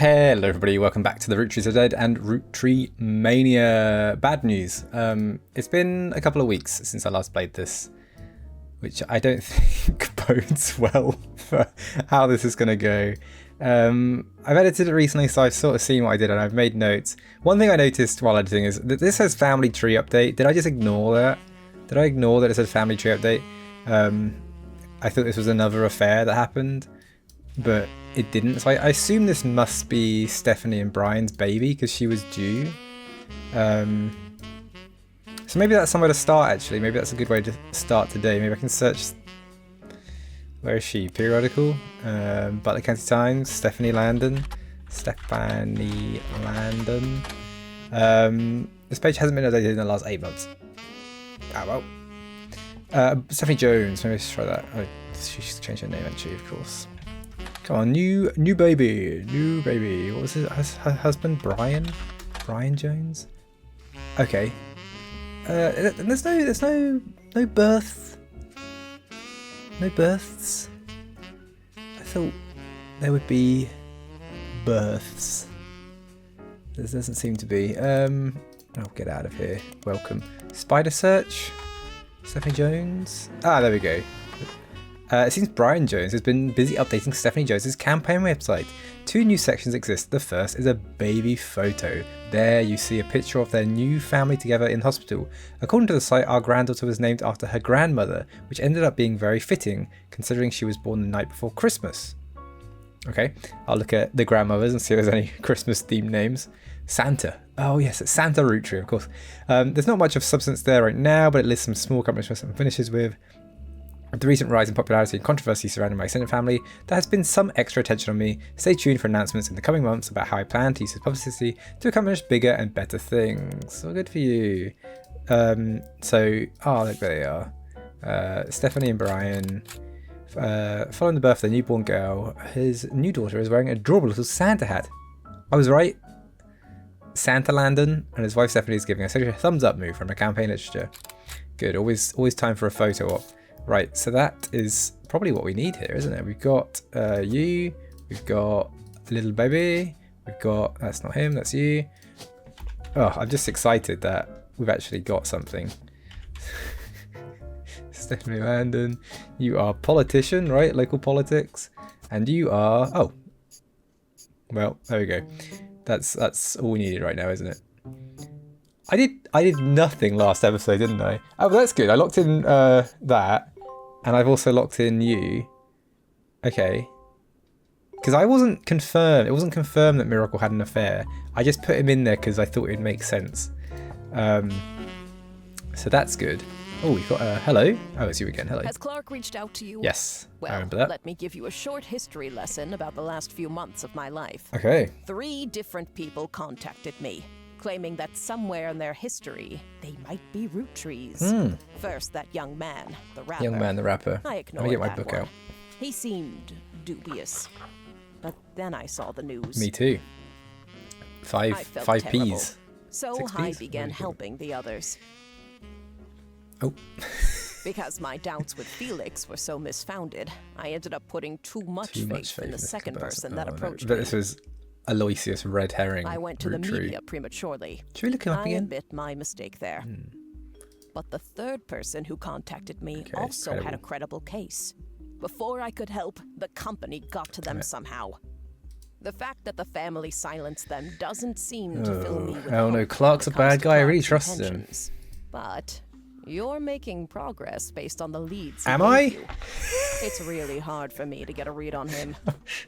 Hello everybody, welcome back to the Root Trees are Dead and Roottreemania. Bad news. It's been a couple of weeks since I last played this, which I don't think bodes well for how this is going to go. I've edited it recently, so I've sort of seen what I did and I've made notes. One thing I noticed while editing is that this says family tree update. Did I just ignore that? Did I ignore that it said family tree update? I thought this was another affair that happened, but it didn't. So I assume this must be Stephanie and Brian's baby because she was due. So maybe that's somewhere to start actually. Maybe that's a good way to start today. Maybe I can search. Where is she? Periodical. Butler County Times. Stephanie Landon. Stephanie Landon. This page hasn't been updated in the last 8 months. Oh well. Stephanie Jones. Maybe let's try that. Oh, she should change her name, hasn't she? Of course. Come on, new baby. What was her husband? Brian Jones. Okay. There's no birth. No births. I thought there would be births. There doesn't seem to be. Oh, get out of here. Welcome. Spider search. Stephanie Jones. Ah, there we go. It seems Brian Jones has been busy updating Stephanie Jones's campaign website. 2 new sections exist. The first is a baby photo. There you see a picture of their new family together in hospital. According to the site, our granddaughter was named after her grandmother, which ended up being very fitting considering she was born the night before Christmas. Okay, I'll look at the grandmothers and see if there's any Christmas themed names. Santa. Oh yes, it's Santa Roottreemania, of course. There's not much of substance there right now, but it lists some small accomplishments and finishes with the recent rise in popularity and controversy surrounding my extended family, there has been some extra attention on me. Stay tuned for announcements in the coming months about how I plan to use this publicity to accomplish bigger and better things. So good for you. Look, there they are. Stephanie and Brian. Following the birth of their newborn girl, his new daughter is wearing a adorable little Santa hat. I was right. Santa Landon and his wife Stephanie is giving us a thumbs up move from her campaign literature. Good. Always time for a photo op. Right, so that is probably what we need here, isn't it? We've got you, we've got little baby, we've got, that's not him, that's you. Oh, I'm just excited that we've actually got something. Stephanie Landon, you are politician, right? Local politics. And you are, oh, well, there we go. That's all we needed right now, isn't it? I did nothing last episode, didn't I? Oh, but that's good. I locked in that, and I've also locked in you. Okay. Because I wasn't confirmed. It wasn't confirmed that Miracle had an affair. I just put him in there because I thought it'd make sense. So that's good. Oh, we've got a hello. Oh, it's you again. Hello. Has Clark reached out to you? Yes, well, I remember that. Let me give you a short history lesson about the last few months of my life. Okay. 3 different people contacted me, claiming that somewhere in their history, they might be root trees. First, that young man, the rapper. Young man, the rapper. I ignored Let me get my that book one. out. He seemed dubious. But then I saw the news. Me too. I 5 felt terrible. P's. So 6 I Ps? began Really cool. helping the others. Oh. Because my doubts with Felix were so misfounded, I ended up putting too much faith in the second person that approached But me. this was Aloysius Red Herring. I went to the Root Tree. media prematurely. Should we look him up I again? admit my mistake there. But the third person who contacted me Okay, also had a credible. credible case. Before I could help, the company got to them somehow. The fact that the family silenced them doesn't seem to fill me with Oh no, hope Clark's a when it comes bad to guy. I really Clark's trusted him. intentions. But you're making progress based on the leads. Am he I? gave you. It's really hard for me to get a read on him.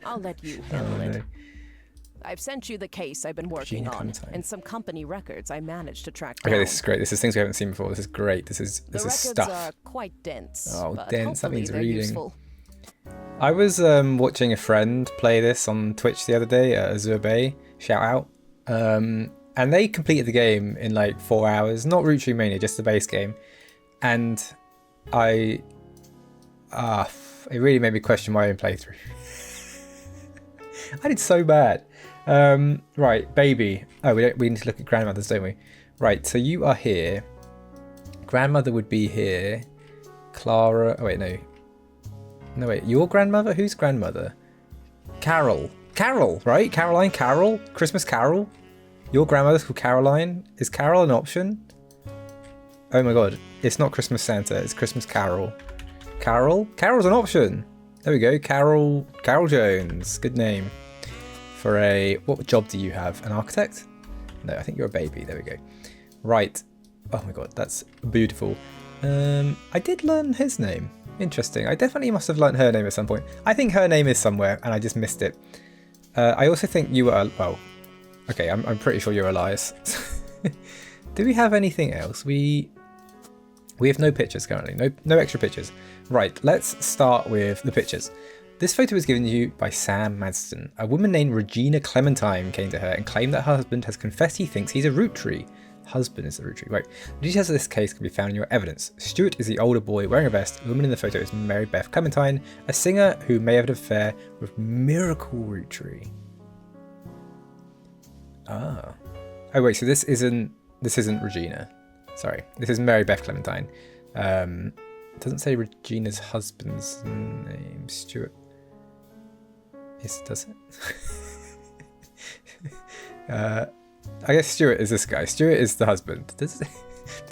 I'll let you handle Oh, it. no. I've sent you the case I've been working Virginia on, Clementine. and some company records I managed to track Okay, down. this is great. This is things we haven't seen before. This is great. This is The records stuff. are quite dense. Oh, but dense, that hopefully means they're reading. Useful. I was watching a friend play this on Twitch the other day, Azure Bay, shout out. And they completed the game in like 4 hours. Not Roottreemania, just the base game. And it really made me question my own playthrough. I did so bad. Right, baby. Oh, we need to look at grandmothers, don't we? Right, so you are here. Grandmother would be here. Clara. Oh wait, no. No wait, your grandmother? Whose grandmother? Carol. Carol, right? Caroline, Carol, Christmas Carol. Your grandmother's called Caroline. Is Carol an option? Oh my god, it's not Christmas Santa, it's Christmas Carol. Carol? Carol's an option. There we go, Carol Jones. Good name. For a, what job do you have? An architect? No, I think you're a baby. There we go. Right. Oh my god, that's beautiful. I did learn his name. Interesting. I definitely must have learned her name at some point. I think her name is somewhere and I just missed it. I also think you were, well, okay, I'm pretty sure you're Elias. Do we have anything else? We have no pictures currently, no extra pictures. Right, let's start with the pictures. This photo was given to you by Sam Madston. A woman named Regina Clementine came to her and claimed that her husband has confessed he thinks he's a root tree. Husband is the root tree, right. The details of this case can be found in your evidence. Stuart is the older boy wearing a vest. The woman in the photo is Mary Beth Clementine, a singer who may have an affair with Miracle Root Tree. Ah. Oh wait, so this isn't Regina. Sorry, this is Mary Beth Clementine. It doesn't say Regina's husband's name. Stuart. Yes, does it? I guess Stuart is this guy. Stuart is the husband. Does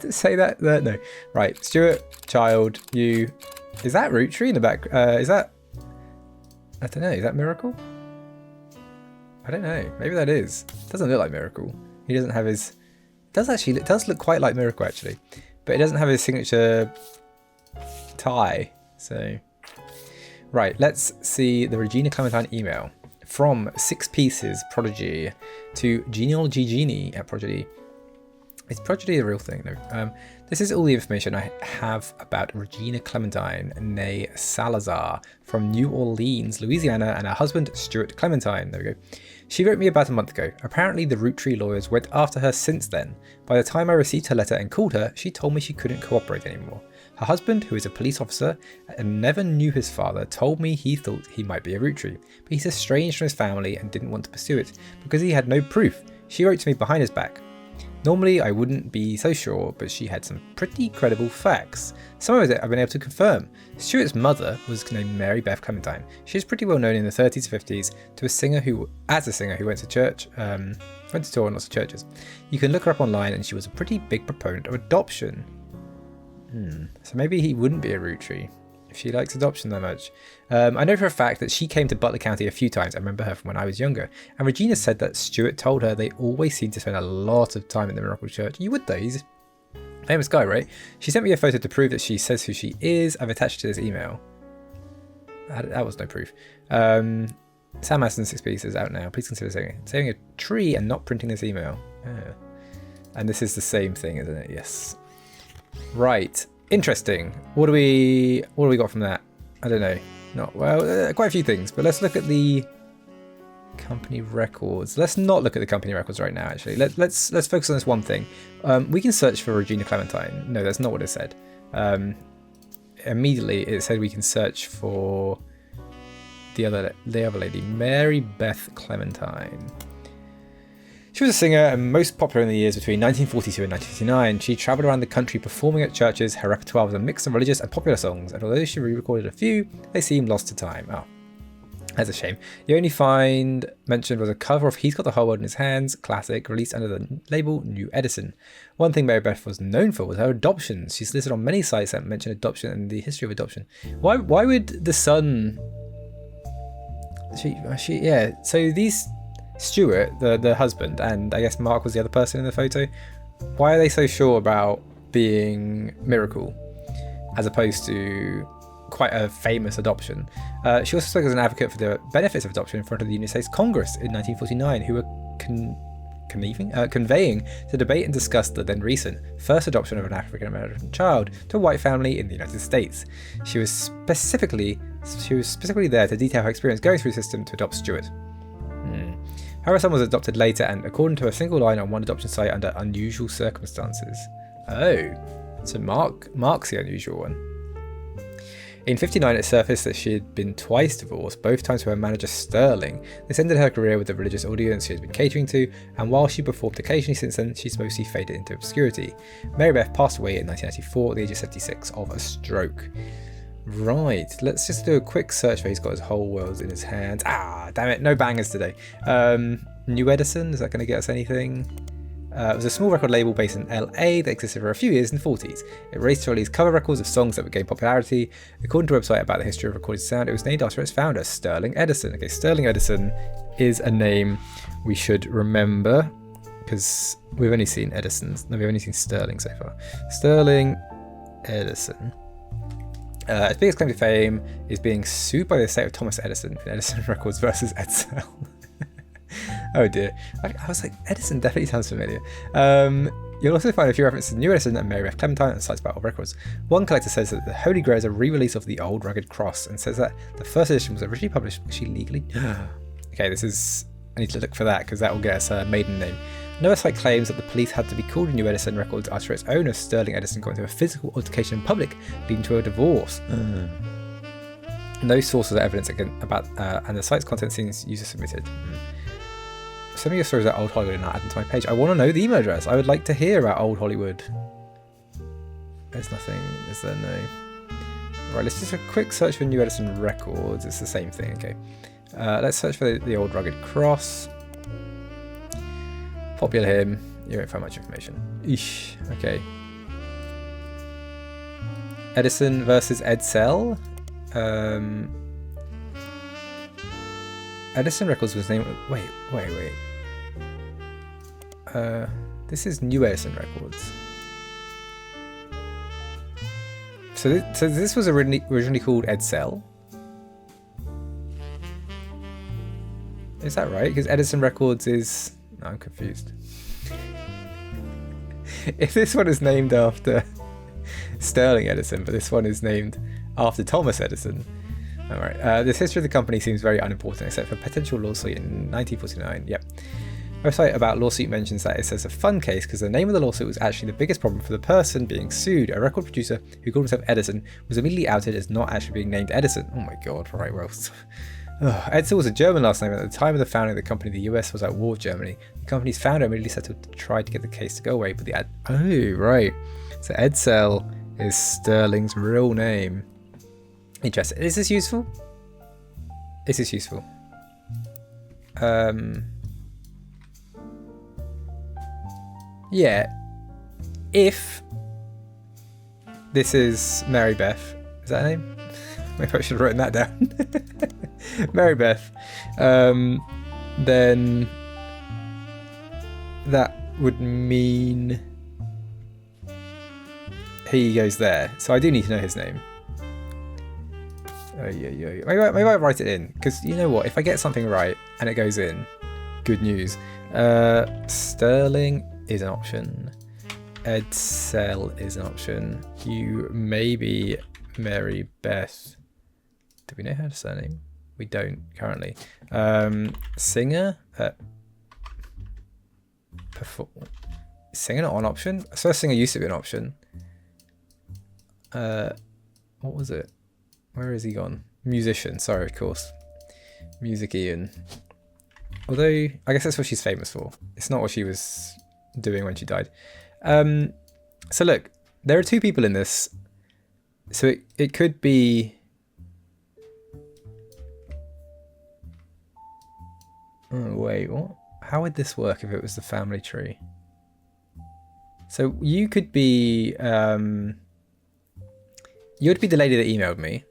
it say that? No. Right. Stuart, child, you. Is that Root Tree in the back? Is that? I don't know. Is that Miracle? I don't know. Maybe that is. Doesn't look like Miracle. He doesn't have his. It does look quite like Miracle actually, but it doesn't have his signature tie. So, right. Let's see the Regina Clementine email. From 6 Pieces Prodigy to Genealogy Genie at Prodigy. Is Prodigy a real thing? No. This is all the information I have about Regina Clementine, née Salazar, from New Orleans, Louisiana, and her husband, Stuart Clementine. There we go. She wrote me about a month ago. Apparently, the Root Tree lawyers went after her since then. By the time I received her letter and called her, she told me she couldn't cooperate anymore. Her husband, who is a police officer and never knew his father, told me he thought he might be a root tree, but he's estranged from his family and didn't want to pursue it because he had no proof. She wrote to me behind his back. Normally I wouldn't be so sure, but she had some pretty credible facts. Some of it I've been able to confirm. Stuart's mother was named Mary Beth Clementine. She was pretty well known in the 30s and 50s as a singer who went to church, went to tour in lots of churches. You can look her up online and she was a pretty big proponent of adoption. So maybe he wouldn't be a root tree if she likes adoption that much. I know for a fact that she came to Butler County a few times. I remember her from when I was younger. And Regina said that Stuart told her they always seem to spend a lot of time in the Miracle Church. You would though, he's a famous guy, right? She sent me a photo to prove that she says who she is. I've attached to this email. That was no proof. Sam Aston 6 Pieces out now. Please consider saving a tree and not printing this email. And this is the same thing, isn't it? Yes. Right, interesting. What do we got from that? I don't know. Not well, quite a few things. But let's look at the company records. Let's not look at the company records right now. Actually, let's focus on this one thing. We can search for Regina Clementine. No, that's not what it said. Immediately, it said we can search for the other lady, Mary Beth Clementine. She was a singer and most popular in the years between 1942 and 1959. She travelled around the country performing at churches. Her repertoire was a mix of religious and popular songs, and although she re-recorded a few, they seemed lost to time. Oh, that's a shame. The only find mentioned was a cover of He's Got the Whole World in His Hands, classic, released under the label New Edison. One thing Mary Beth was known for was her adoptions. She's listed on many sites that mention adoption and the history of adoption. Why would the son... Yeah, so these... Stuart, the husband, and I guess Mark was the other person in the photo. Why are they so sure about being Miracle as opposed to quite a famous adoption? She also spoke as an advocate for the benefits of adoption in front of the United States Congress in 1949, who were conveying to debate and discuss the then recent first adoption of an African American child to a white family in the United States. She was specifically there to detail her experience going through the system to adopt Stuart. Her son was adopted later and, according to a single line on one adoption site, under unusual circumstances. Oh, so Mark's the unusual one. In 1959, it surfaced that she had been twice divorced, both times with her manager Sterling. This ended her career with the religious audience she had been catering to, and while she performed occasionally since then, she's mostly faded into obscurity. Mary Beth passed away in 1994 at the age of 76 of a stroke. Right, let's just do a quick search where he's got his whole world in his hands. Ah, damn it, no bangers today. New Edison, is that going to get us anything? It was a small record label based in LA that existed for a few years in the 40s. It released to release cover records of songs that would gain popularity. According to a website about the history of recorded sound, it was named after its founder, Sterling Edison. Okay, Sterling Edison is a name we should remember because we've only seen Edison's. No, we've only seen Sterling so far. Sterling Edison. Its biggest claim to fame is being sued by the estate of Thomas Edison in Edison Records versus Edsel. Oh dear. I was like, Edison definitely sounds familiar. You'll also find a few references to New Edison and Mary Beth Clementine and sites about old records. One collector says that the Holy Grail is a re-release of the old Rugged Cross and says that the first edition was originally published actually legally. Okay, this is... I need to look for that because that will get us a maiden name. Another site claims that the police had to be called New Edison Records after its owner, Sterling Edison, got into a physical altercation in public, leading to a divorce. No sources of evidence about and the site's content seems user submitted. Send me your stories about Old Hollywood and I'll add them to my page. I want to know the email address. I would like to hear about Old Hollywood. There's nothing, is there? No. Right, let's just do a quick search for New Edison Records. It's the same thing, okay. Let's search for the old Rugged Cross. Popular hymn. You won't find much information. Eesh, okay. Edison versus Edsel. Edison Records was named... Wait. This is New Edison Records. So this was originally called Edsel. Is that right? Because Edison Records is... No, I'm confused. If this one is named after Sterling Edison, but this one is named after Thomas Edison. Alright, this history of the company seems very unimportant except for a potential lawsuit in 1949. Yep. Website about lawsuit mentions that it says a fun case because the name of the lawsuit was actually the biggest problem for the person being sued. A record producer who called himself Edison was immediately outed as not actually being named Edison. Oh my god, right, well. Edsel was a German last name. At the time of the founding of the company, the US was at war with Germany. The company's founder immediately settled to try to get the case to go away, but oh, right. So Edsel is Sterling's real name. Interesting. Is this useful? Is this useful? Yeah. If this is Mary Beth, is that her name? Maybe I should have written that down. Mary Beth. Then that would mean he goes there. So I do need to know his name. Oh, yeah. Maybe I write it in, because you know what? If I get something right and it goes in, good news. Sterling is an option. Edsel is an option. You maybe Mary Beth. Do we know her surname? We don't currently. Singer. Singer not an option. I saw singer used to be an option. What was it? Where is he gone? Musician. Sorry, of course. Music Ian. Although I guess that's what she's famous for. It's not what she was doing when she died. So look, there are two people in this. So it could be. Oh, wait, what? How would this work if it was the family tree? So you could be, you'd be the lady that emailed me,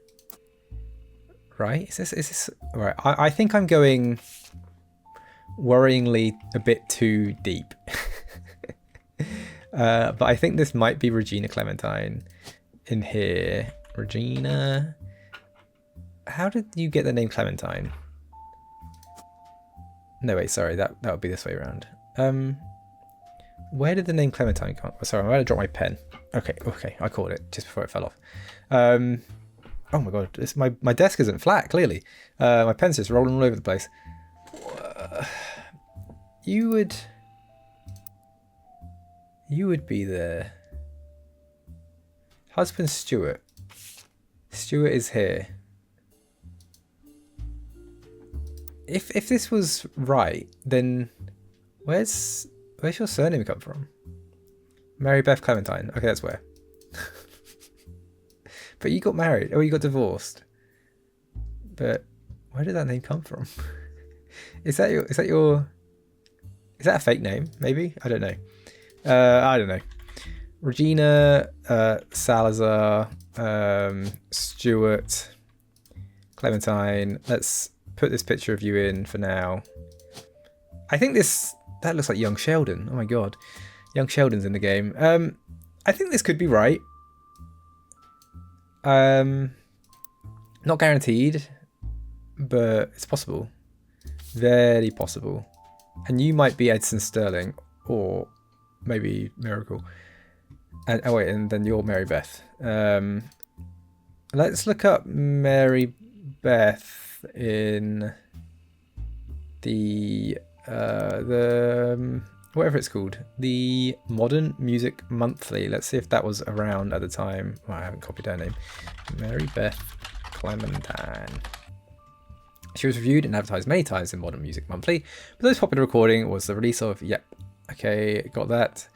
right? Is this, right? I think I'm going worryingly a bit too deep. But I think this might be Regina Clementine in here. Regina, how did you get the name Clementine? No, wait, sorry, that would be this way around. Where did the name Clementine come? Oh, sorry, I'm going to drop my pen. Okay, I caught it just before it fell off. Oh my god, my desk isn't flat, clearly. My pen's just rolling all over the place. You would be there. Husband Stuart. Stuart is here. If this was right, then where's your surname come from? Mary Beth Clementine. Okay, that's where. But you got married. Oh, you got divorced. But where did that name come from? Is that a fake name? Maybe? I don't know. I don't know. Regina, Salazar, Stuart, Clementine. Let's put this picture of you in for now. I think that looks like young Sheldon. Oh my god. Young Sheldon's in the game. I think this could be right. Not guaranteed, but it's possible. Very possible. And you might be Edson Sterling, or maybe Miracle. And oh wait, and then you're Mary Beth. Let's look up Mary Beth in the whatever it's called, the Modern Music Monthly. Let's see if that was around at the time. Well, I haven't copied her name. Mary Beth Clementine. She was reviewed and advertised many times in Modern Music Monthly, but the most popular recording was the release of okay, got that.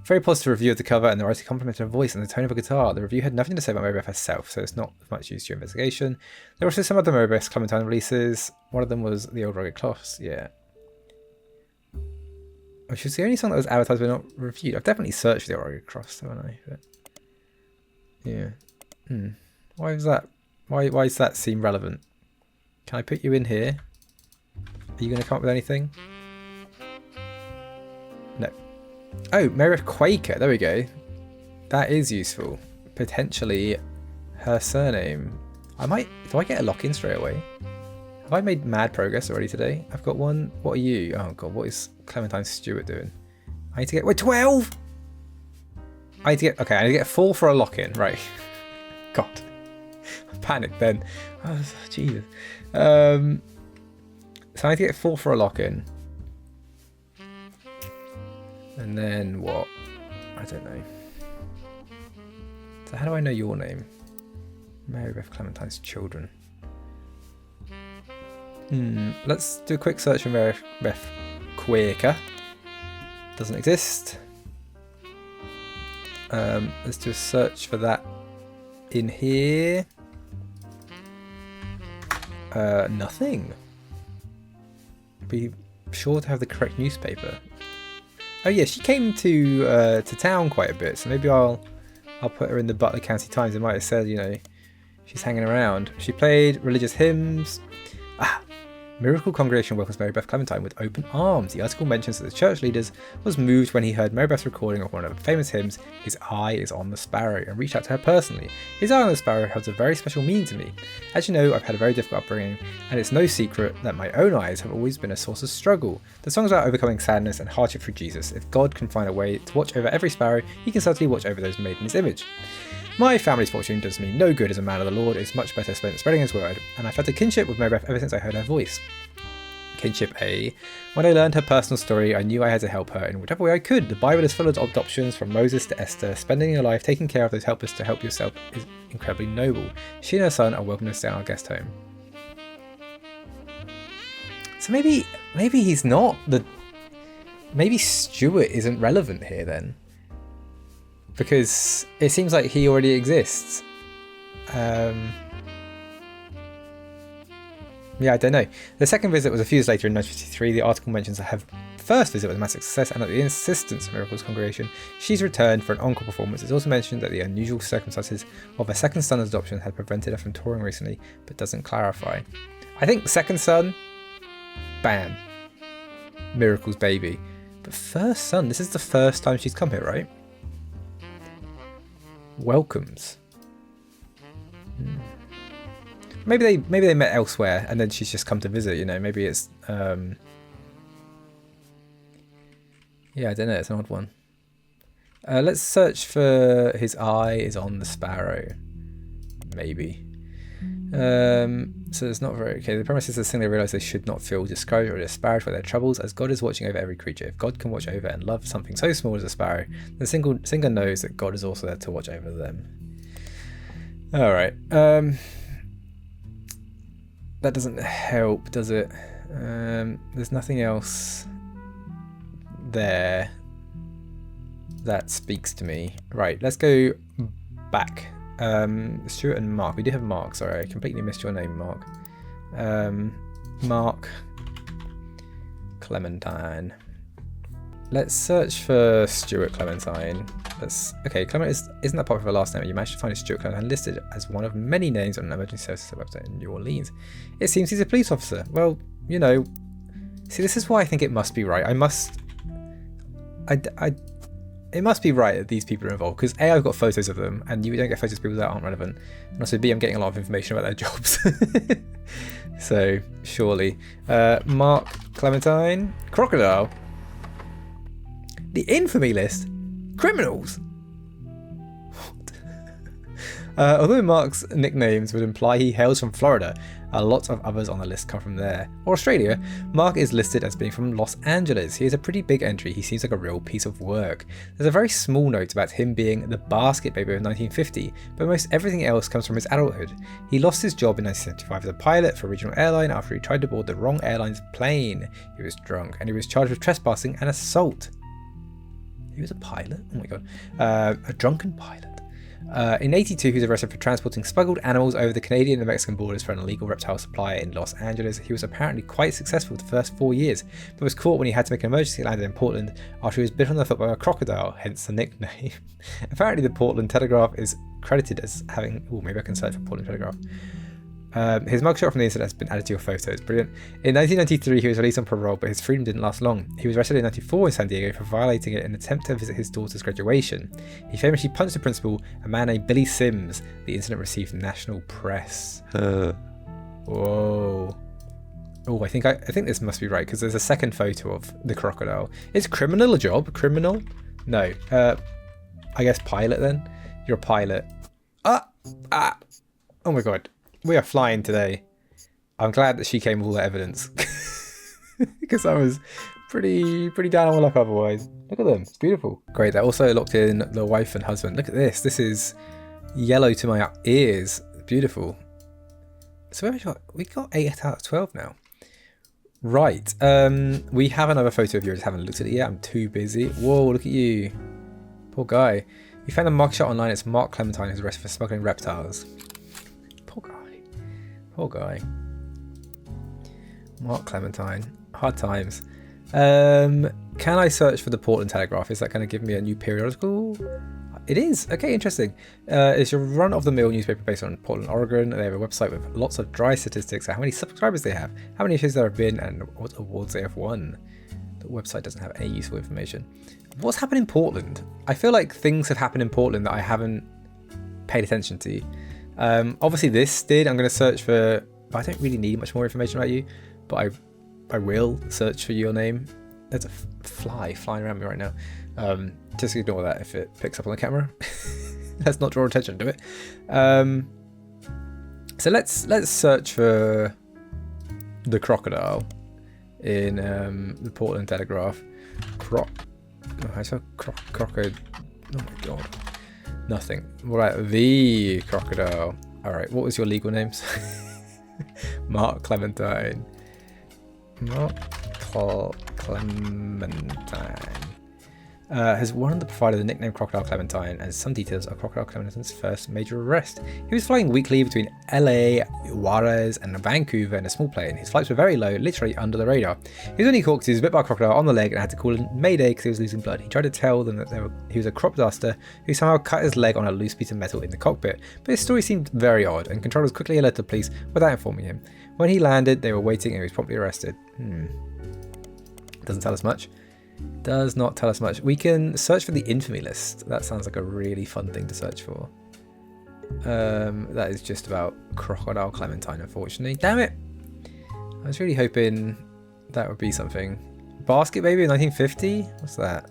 Very positive review of the cover, and the writer complimented her voice and the tone of her guitar. The review had nothing to say about Mary Beth herself, so it's not much use to your investigation. There were also some other Mary Beth Clementine releases. One of them was The Old Rugged Cloths, yeah. Which was the only song that was advertised but not reviewed. I've definitely searched for The Old Rugged Cloths, haven't I? But, yeah. Why was that? Why does that seem relevant? Can I put you in here? Are you going to come up with anything? No. Oh, Mary Beth Quaker. There we go. That is useful. Potentially her surname. Do I get a lock-in straight away? Have I made mad progress already today? I've got one. What are you? Oh god, what is Clementine Stewart doing? I need to get... Wait, 12? I need to get... Okay, I need to get a 4 for a lock-in. Right. God. I panicked then. Oh, Jesus. So I need to get 4 for a lock-in. And then what? I don't know. So how do I know your name? Mary Beth Clementine's children. Let's do a quick search for Mary Beth Quaker. Doesn't exist. Let's do a search for that in here. Nothing. Be sure to have the correct newspaper. Oh yeah, she came to town quite a bit, so maybe I'll put her in the Butler County Times. It might have said, you know, she's hanging around. She played religious hymns. Miracle Congregation welcomes Mary Beth Clementine with open arms. The article mentions that the church leaders was moved when he heard Mary Beth's recording of one of her famous hymns, His Eye is on the Sparrow, and reached out to her personally. His Eye on the Sparrow holds a very special meaning to me. As you know, I've had a very difficult upbringing, and it's no secret that my own eyes have always been a source of struggle. The song is about overcoming sadness and hardship through Jesus. If God can find a way to watch over every sparrow, he can certainly watch over those made in his image. My family's fortune does me no good as a man of the Lord. It's much better spent spreading his word, and I've felt a kinship with Mary Beth ever since I heard her voice. Kinship A. When I learned her personal story, I knew I had to help her in whatever way I could. The Bible is full of adoptions, from Moses to Esther. Spending your life taking care of those helpless to help yourself is incredibly noble. She and her son are welcome to stay in our guest home. So maybe he's not the... Maybe Stuart isn't relevant here then. Because it seems like he already exists. Yeah, I don't know. The second visit was a few years later in 1953. The article mentions that her first visit was a massive success, and at the insistence of Miracle's congregation, she's returned for an encore performance. It's also mentioned that the unusual circumstances of her second son's adoption had prevented her from touring recently, but doesn't clarify. I think second son, bam, Miracle's baby. But first son, this is the first time she's come here, right? Welcomes. Maybe they met elsewhere and then she's just come to visit, you know, maybe it's yeah, I don't know, it's an odd one. Let's search for His Eye is on the Sparrow. Maybe. So it's not very okay. The premise is the thing they realise they should not feel discouraged or disparaged by their troubles, as God is watching over every creature. If God can watch over and love something so small as a sparrow, the singer knows that God is also there to watch over them. Alright. That doesn't help, does it? There's nothing else there that speaks to me. Right, let's go back Stuart and Mark. We do have Mark. Sorry, I completely missed your name, Mark. Mark Clementine. Let's search for Stuart Clementine. Okay, Clement isn't that popular last name. You managed to find a Stuart Clementine listed as one of many names on an emergency services website in New Orleans. It seems he's a police officer. Well, you know, see, this is why I think it must be right. It must be right that these people are involved, because A, I've got photos of them, and you don't get photos of people that aren't relevant, and also B, I'm getting a lot of information about their jobs. So, surely. Mark Clementine. Crocodile. The infamy list? Criminals? What? Although Mark's nicknames would imply he hails from Florida, a lot of others on the list come from there. Or Australia. Mark is listed as being from Los Angeles. He is a pretty big entry. He seems like a real piece of work. There's a very small note about him being the basket baby of 1950, but most everything else comes from his adulthood. He lost his job in 1975 as a pilot for a regional airline after he tried to board the wrong airline's plane. He was drunk and he was charged with trespassing and assault. He was a pilot? Oh my god. A drunken pilot. In 1982, he was arrested for transporting smuggled animals over the Canadian and Mexican borders for an illegal reptile supplier in Los Angeles. He was apparently quite successful the first 4 years, but was caught when he had to make an emergency landing in Portland after he was bitten on the foot by a crocodile, hence the nickname. Apparently, the Portland Telegraph is credited as having... Oh, maybe I can search for Portland Telegraph. His mugshot from the incident has been added to your photos. Brilliant. In 1993, he was released on parole, but his freedom didn't last long. He was arrested in 1994 in San Diego for violating it in an attempt to visit his daughter's graduation. He famously punched the principal, a man named Billy Sims. The incident received national press. Whoa. Oh, I think this must be right, because there's a second photo of the crocodile. Is criminal a job? Criminal? No. I guess pilot then? You're a pilot. Oh my god. We are flying today. I'm glad that she came with all the evidence. Because I was pretty down on my luck otherwise. Look at them. It's beautiful. Great. They also locked in the wife and husband. Look at this. This is yellow to my ears. Beautiful. So we got 8 out of 12 now. Right. We have another photo of yours. Haven't looked at it yet. I'm too busy. Whoa, look at you. Poor guy. We found a mugshot online. It's Mark Clementine, who's arrested for smuggling reptiles. Poor guy. Mark Clementine. Hard times. Can I search for the Portland Telegraph? Is that going to give me a new periodical? It is. Okay, interesting. It's a run-of-the-mill newspaper based on Portland, Oregon. They have a website with lots of dry statistics, how many subscribers they have, how many issues there have been, and what awards they have won. The website doesn't have any useful information. What's happened in Portland? I feel like things have happened in Portland that I haven't paid attention to. Obviously this did. I'm going to search for... I don't really need much more information about you, but I will search for your name. There's a fly flying around me right now. Just ignore that if it picks up on the camera. Let's not draw attention to it. So let's search for the crocodile in the Portland Telegraph. I saw crocodile. Oh my god. Nothing. Right, the crocodile. Alright, what was your legal names? Mark Clementine. Mark Clementine. Has one of the provided the nickname Crocodile Clementine and some details of Crocodile Clementine's first major arrest. He was flying weekly between LA, Juarez and Vancouver in a small plane. His flights were very low, literally under the radar. He was only caught because he was bit by a crocodile on the leg and had to call in Mayday because he was losing blood. He tried to tell them that he was a crop duster who somehow cut his leg on a loose piece of metal in the cockpit, but his story seemed very odd and controllers quickly alerted the police without informing him. When he landed, they were waiting and he was promptly arrested. Doesn't tell us much. Does not tell us much. We can search for the infamy list. That sounds like a really fun thing to search for. That is just about Crocodile Clementine, unfortunately. Damn it! I was really hoping that would be something. Basket Baby in 1950? What's that?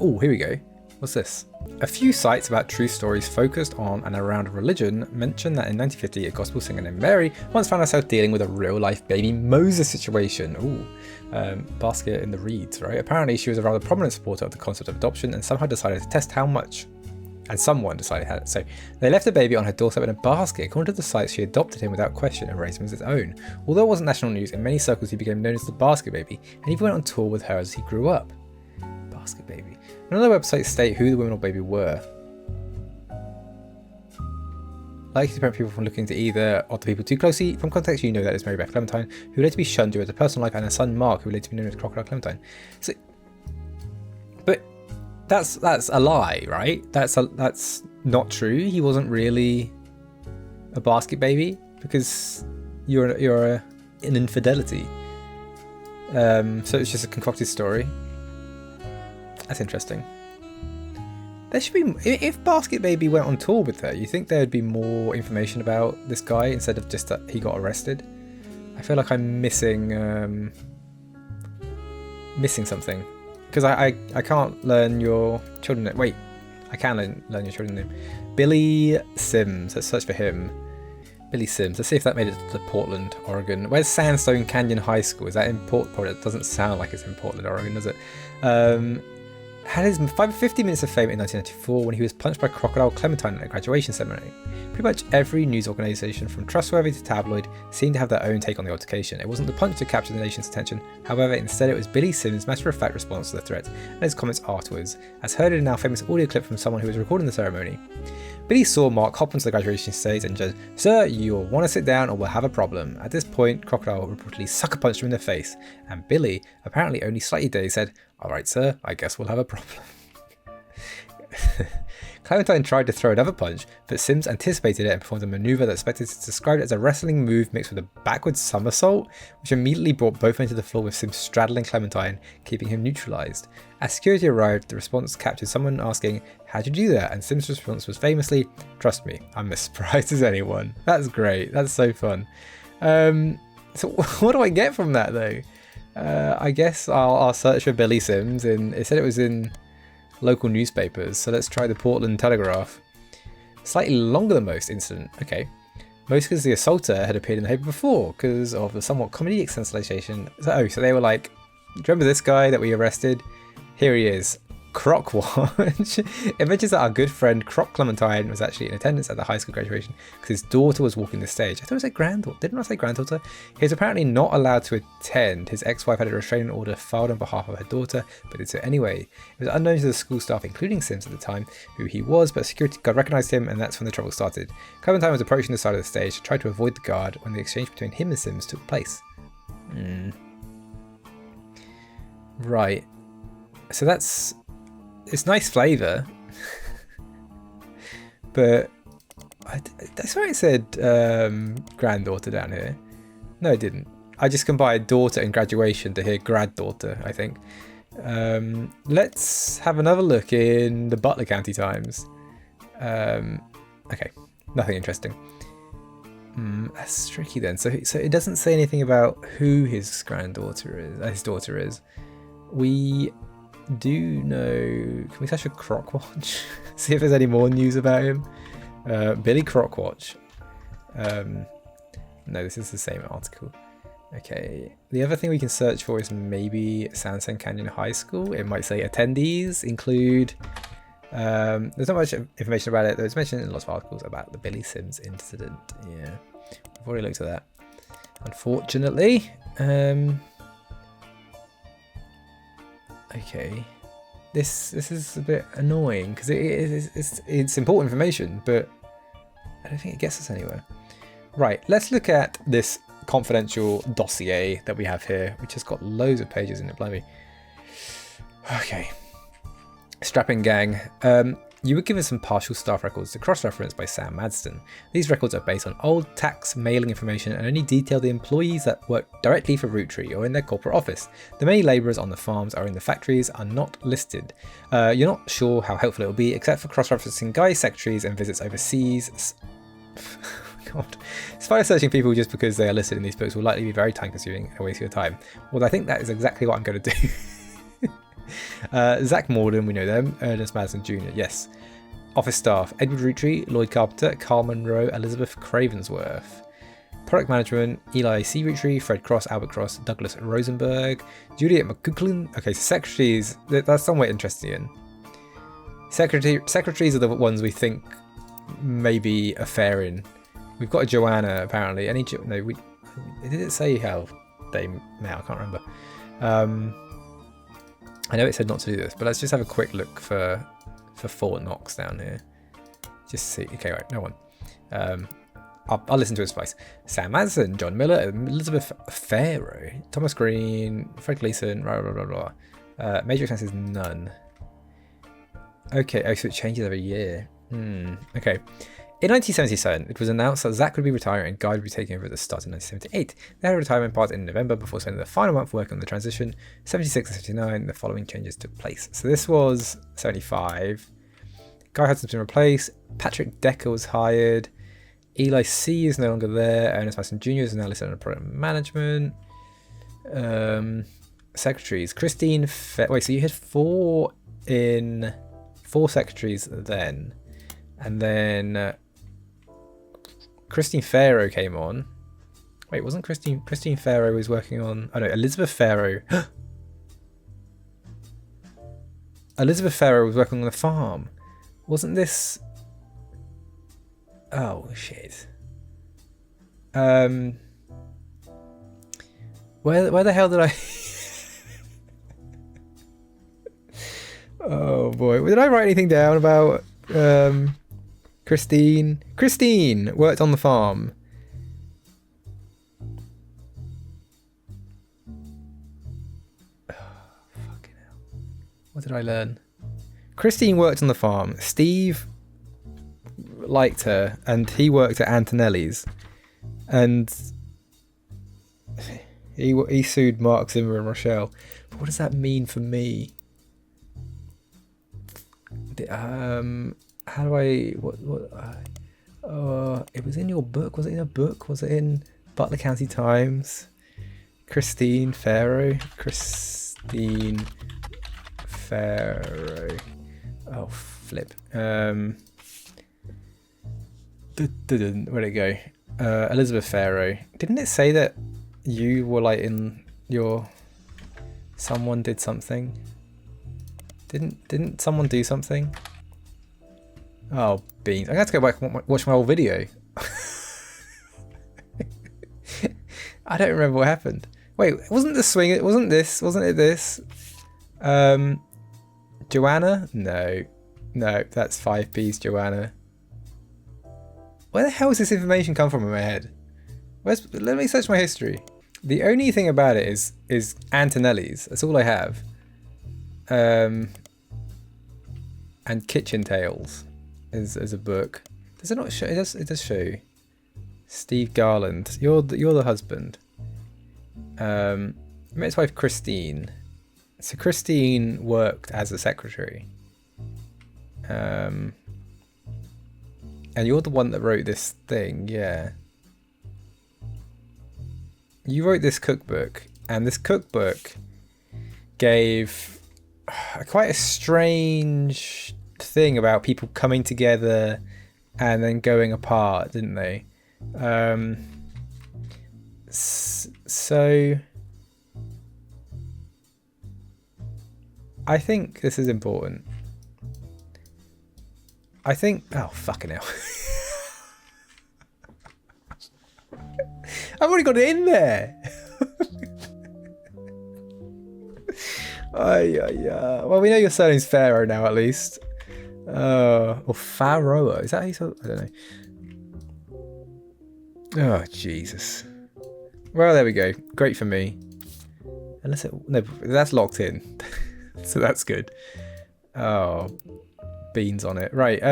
Oh, here we go. What's this? A few sites about true stories focused on and around religion mention that in 1950 a gospel singer named Mary once found herself dealing with a real-life baby Moses situation. Ooh, basket in the reeds, right? Apparently she was a rather prominent supporter of the concept of adoption and somehow decided to test how much. And someone decided how. So they left the baby on her doorstep in a basket. According to the site, she adopted him without question and raised him as its own. Although it wasn't national news, in many circles he became known as the Basket Baby and even went on tour with her as he grew up. Basket Baby. Another website state who the women or baby were. likely to prevent people from looking to either other people too closely. From context, you know that it's Mary Beth Clementine, who later to be shunned due to personal life, and her son Mark, who later to be known as Crocodile Clementine. So, but that's a lie, right? That's not true. He wasn't really a basket baby, because you're an infidelity. So it's just a concocted story. That's interesting. There should be, if Basket Baby went on tour with her, you think there would be more information about this guy instead of just that he got arrested? I feel like I'm missing something, because I can't learn your children's name. Wait, I can learn your children's name. Billy Sims. Let's search for him. Billy Sims. Let's see if that made it to Portland, Oregon. Where's Sandstone Canyon High School? Is that in Portland? It doesn't sound like it's in Portland, Oregon, does it? Had his 50 minutes of fame in 1994 when he was punched by Crocodile Clementine at a graduation ceremony. Pretty much every news organisation, from trustworthy to tabloid, seemed to have their own take on the altercation. It wasn't the punch that captured the nation's attention. However, instead it was Billy Sims' matter-of-fact response to the threat and his comments afterwards, as heard in a now famous audio clip from someone who was recording the ceremony. Billy saw Mark hop onto the graduation stage and said, "Sir, you'll want to sit down or we'll have a problem." At this point, Crocodile reportedly sucker punched him in the face, and Billy, apparently only slightly dazed, said, "Alright sir, I guess we'll have a problem." Clementine tried to throw another punch, but Sims anticipated it and performed a maneuver that's expected to describe it as a wrestling move mixed with a backward somersault, which immediately brought both men to the floor, with Sims straddling Clementine, keeping him neutralized. As security arrived, the response captured someone asking, "How'd you do that?" And Sims' response was famously, "Trust me, I'm as surprised as anyone." That's great. That's so fun. So what do I get from that though? I guess I'll search for Billy Sims, and it said it was in local newspapers, so let's try the Portland Telegraph. Slightly longer than most incident. Okay. Most because the assaulter had appeared in the paper before because of the somewhat comedic sensation. So they were like, "Do you remember this guy that we arrested? Here he is. Croc Watch." It mentions that our good friend Croc Clementine was actually in attendance at the high school graduation because his daughter was walking the stage. I thought it said granddaughter. Didn't I say granddaughter? He was apparently not allowed to attend. His ex-wife had a restraining order filed on behalf of her daughter, but did so anyway. It was unknown to the school staff, including Sims at the time, who he was, but a security guard recognised him, and that's when the trouble started. Clementine was approaching the side of the stage to try to avoid the guard when the exchange between him and Sims took place. Right. So it's nice flavour, but that's where it said granddaughter down here. No, it didn't. I just combined daughter and graduation to hear graddaughter, I think. Let's have another look in the Butler County Times. Okay, nothing interesting. That's tricky then. So it doesn't say anything about who his daughter is. We do know. Can we search for Croc Watch? See if there's any more news about him. Billy Croc Watch. No, this is the same article. Okay. The other thing we can search for is maybe Sandstone Canyon High School. It might say attendees include. There's not much information about it. There's mentioned in lots of articles about the Billy Sims incident. Yeah, we've already looked at that. Unfortunately. Okay, this is a bit annoying because it's important information, but I don't think it gets us anywhere. Right, let's look at this confidential dossier that we have here, which has got loads of pages in it, blimey. Okay, strapping gang. You were given some partial staff records to cross-reference by Sam Madston. These records are based on old tax mailing information and only detail the employees that work directly for Roottree or in their corporate office. The many labourers on the farms or in the factories are not listed. You're not sure how helpful it will be, except for cross-referencing guys' secretaries and visits overseas. God. Spider searching people just because they are listed in these books will likely be very time-consuming and a waste of your time. Well, I think that is exactly what I'm going to do. Zach Morden, we know them. Ernest Madison Jr., yes. Office staff: Edward Roottree, Lloyd Carpenter, Carl Monroe, Elizabeth Cravensworth. Product management: Eli C. Roottree, Fred Cross, Albert Cross, Douglas Rosenberg, Juliet McCucklin. Okay, so secretaries, that's somewhat interesting. Secretaries are the ones we think maybe a fair in. We've got a Joanna, apparently. Did it say how they met? I can't remember. I know it said not to do this, but let's just have a quick look for Fort Knox down here. Just see. Okay, right, no one. I'll listen to his voice. Sam Madison, John Miller, Elizabeth Farrow, Thomas Green, Fred Gleason, blah, blah, blah, blah. Major expenses, none. Okay, oh, so it changes every year. Okay. In 1977, it was announced that Zach would be retiring and Guy would be taking over at the start of 1978. They had a retirement party in November before spending the final month working on the transition. 76 and 79, the following changes took place. So this was 75. Guy Hudson's been replaced. Patrick Decker was hired. Eli C is no longer there. Ernest Mason Jr. is now listed under product management. Secretaries. Christine. Wait, so you had four secretaries then, and then Christine Farrow came on. Wait, wasn't Christine Farrow was working on? Oh no, Elizabeth Farrow. Elizabeth Farrow was working on the farm. Wasn't this? Oh shit. Where the hell did I? Oh boy, did I write anything down about Christine? Christine worked on the farm. Oh, fucking hell. What did I learn? Christine worked on the farm. Steve liked her, and he worked at Antonelli's, and he sued Mark Zimmer and Rochelle. But what does that mean for me? How do I it was in your book. Was it in a book? Was it in Butler County Times? Christine Farrow. Oh flip. Where'd it go? Elizabeth Farrow. Didn't it say that you were like in your... Someone did something? Didn't someone do something? Oh, beans. I'm going to have to go back and watch my old video. I don't remember what happened. Wait, wasn't it this? Joanna? No, that's 5B's Joanna. Where the hell has this information come from in my head? Let me search my history. The only thing about it is Antonelli's. That's all I have. And Kitchen Tales is a book. Does it not show? It does show. Steve Garland. You're the husband. Met his wife Christine. So Christine worked as a secretary. And you're the one that wrote this thing, yeah. You wrote this cookbook, and this cookbook gave quite a strange thing about people coming together and then going apart, didn't they? So I think this is important. I think... Oh, fucking hell. I've already got it in there. Well, we know your surname's Pharaoh now, at least. Or Pharaoh. Is that how you say it? I don't know. Oh, Jesus. Well, there we go. Great for me. Unless it... No, that's locked in. So that's good. Oh... beans on it. Right,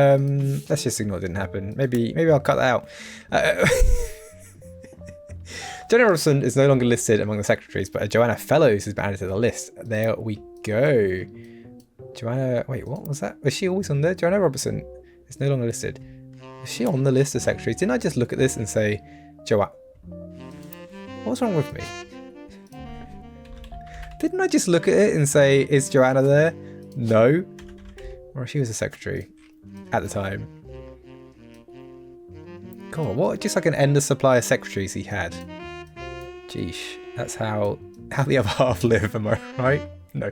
let's just ignore it didn't happen. Maybe I'll cut that out. Joanna Robinson is no longer listed among the secretaries, but Joanna Fellows has been added to the list. There we go. Joanna, wait, what was that? Was she always on there? Joanna Robinson is no longer listed. Is she on the list of secretaries? Didn't I just look at this and say, Joanna? What's wrong with me? Didn't I just look at it and say, is Joanna there? No. Or she was a secretary at the time. God, what? Just like an endless supply of secretaries he had. Jeesh, that's how the other half live, am I right? No.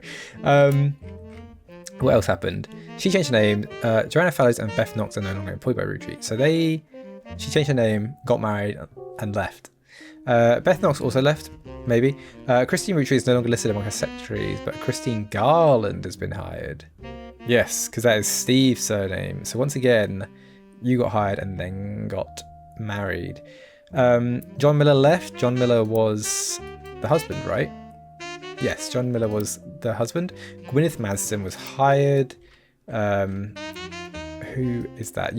What else happened? She changed her name. Joanna Fellows and Beth Knox are no longer employed by Roottreemania. So she changed her name, got married, and left. Beth Knox also left, maybe. Christine Roottreemania is no longer listed among her secretaries, but Christine Garland has been hired. Yes, because that is Steve's surname. So once again, You got hired and then got married. John Miller left. John Miller was the husband, right? Yes, John Miller was the husband. Gwyneth Madsen was hired. Who is that?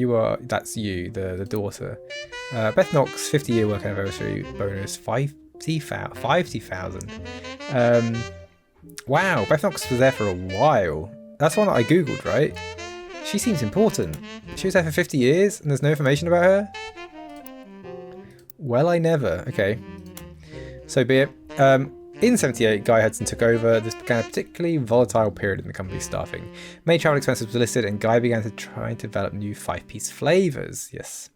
That's you, the daughter. Beth Knox, 50-year work anniversary bonus, 50,000. Wow, Beth Knox was there for a while. That's one that I googled, right? She seems important. She was there for 50 years and there's no information about her? Well, I never. Okay. So be it. In 78, Guy Hudson took over. This began a particularly volatile period in the company's staffing. Many travel expenses were listed and Guy began to try and develop new 5-piece flavours. Yes.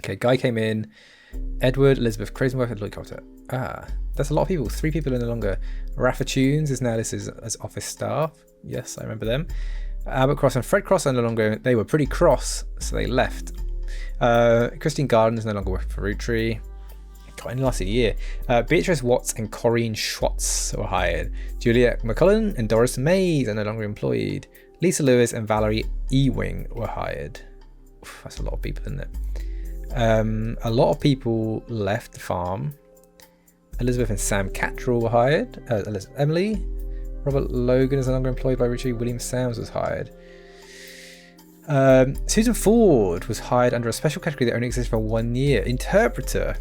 Okay, Guy came in. Edward, Elizabeth Crazenworth, and Lloyd Coulter. That's a lot of people. 3 people no longer. Rafa Tunes is now listed as office staff. Yes, I remember them. Albert Cross and Fred Cross are no longer. They were pretty cross, so they left. Christine Garden is no longer working for Roottree. God, only lasted a year. Beatrice Watts and Corinne Schwartz were hired. Juliet McCullen and Doris Mays are no longer employed. Lisa Lewis and Valerie Ewing were hired. Oof, that's a lot of people, isn't it? A lot of people left the farm. Elizabeth and Sam Cattrall were hired. Emily. Robert Logan is no longer employed by Roottree. William Sams was hired. Susan Ford was hired under a special category that only exists for 1 year. Interpreter.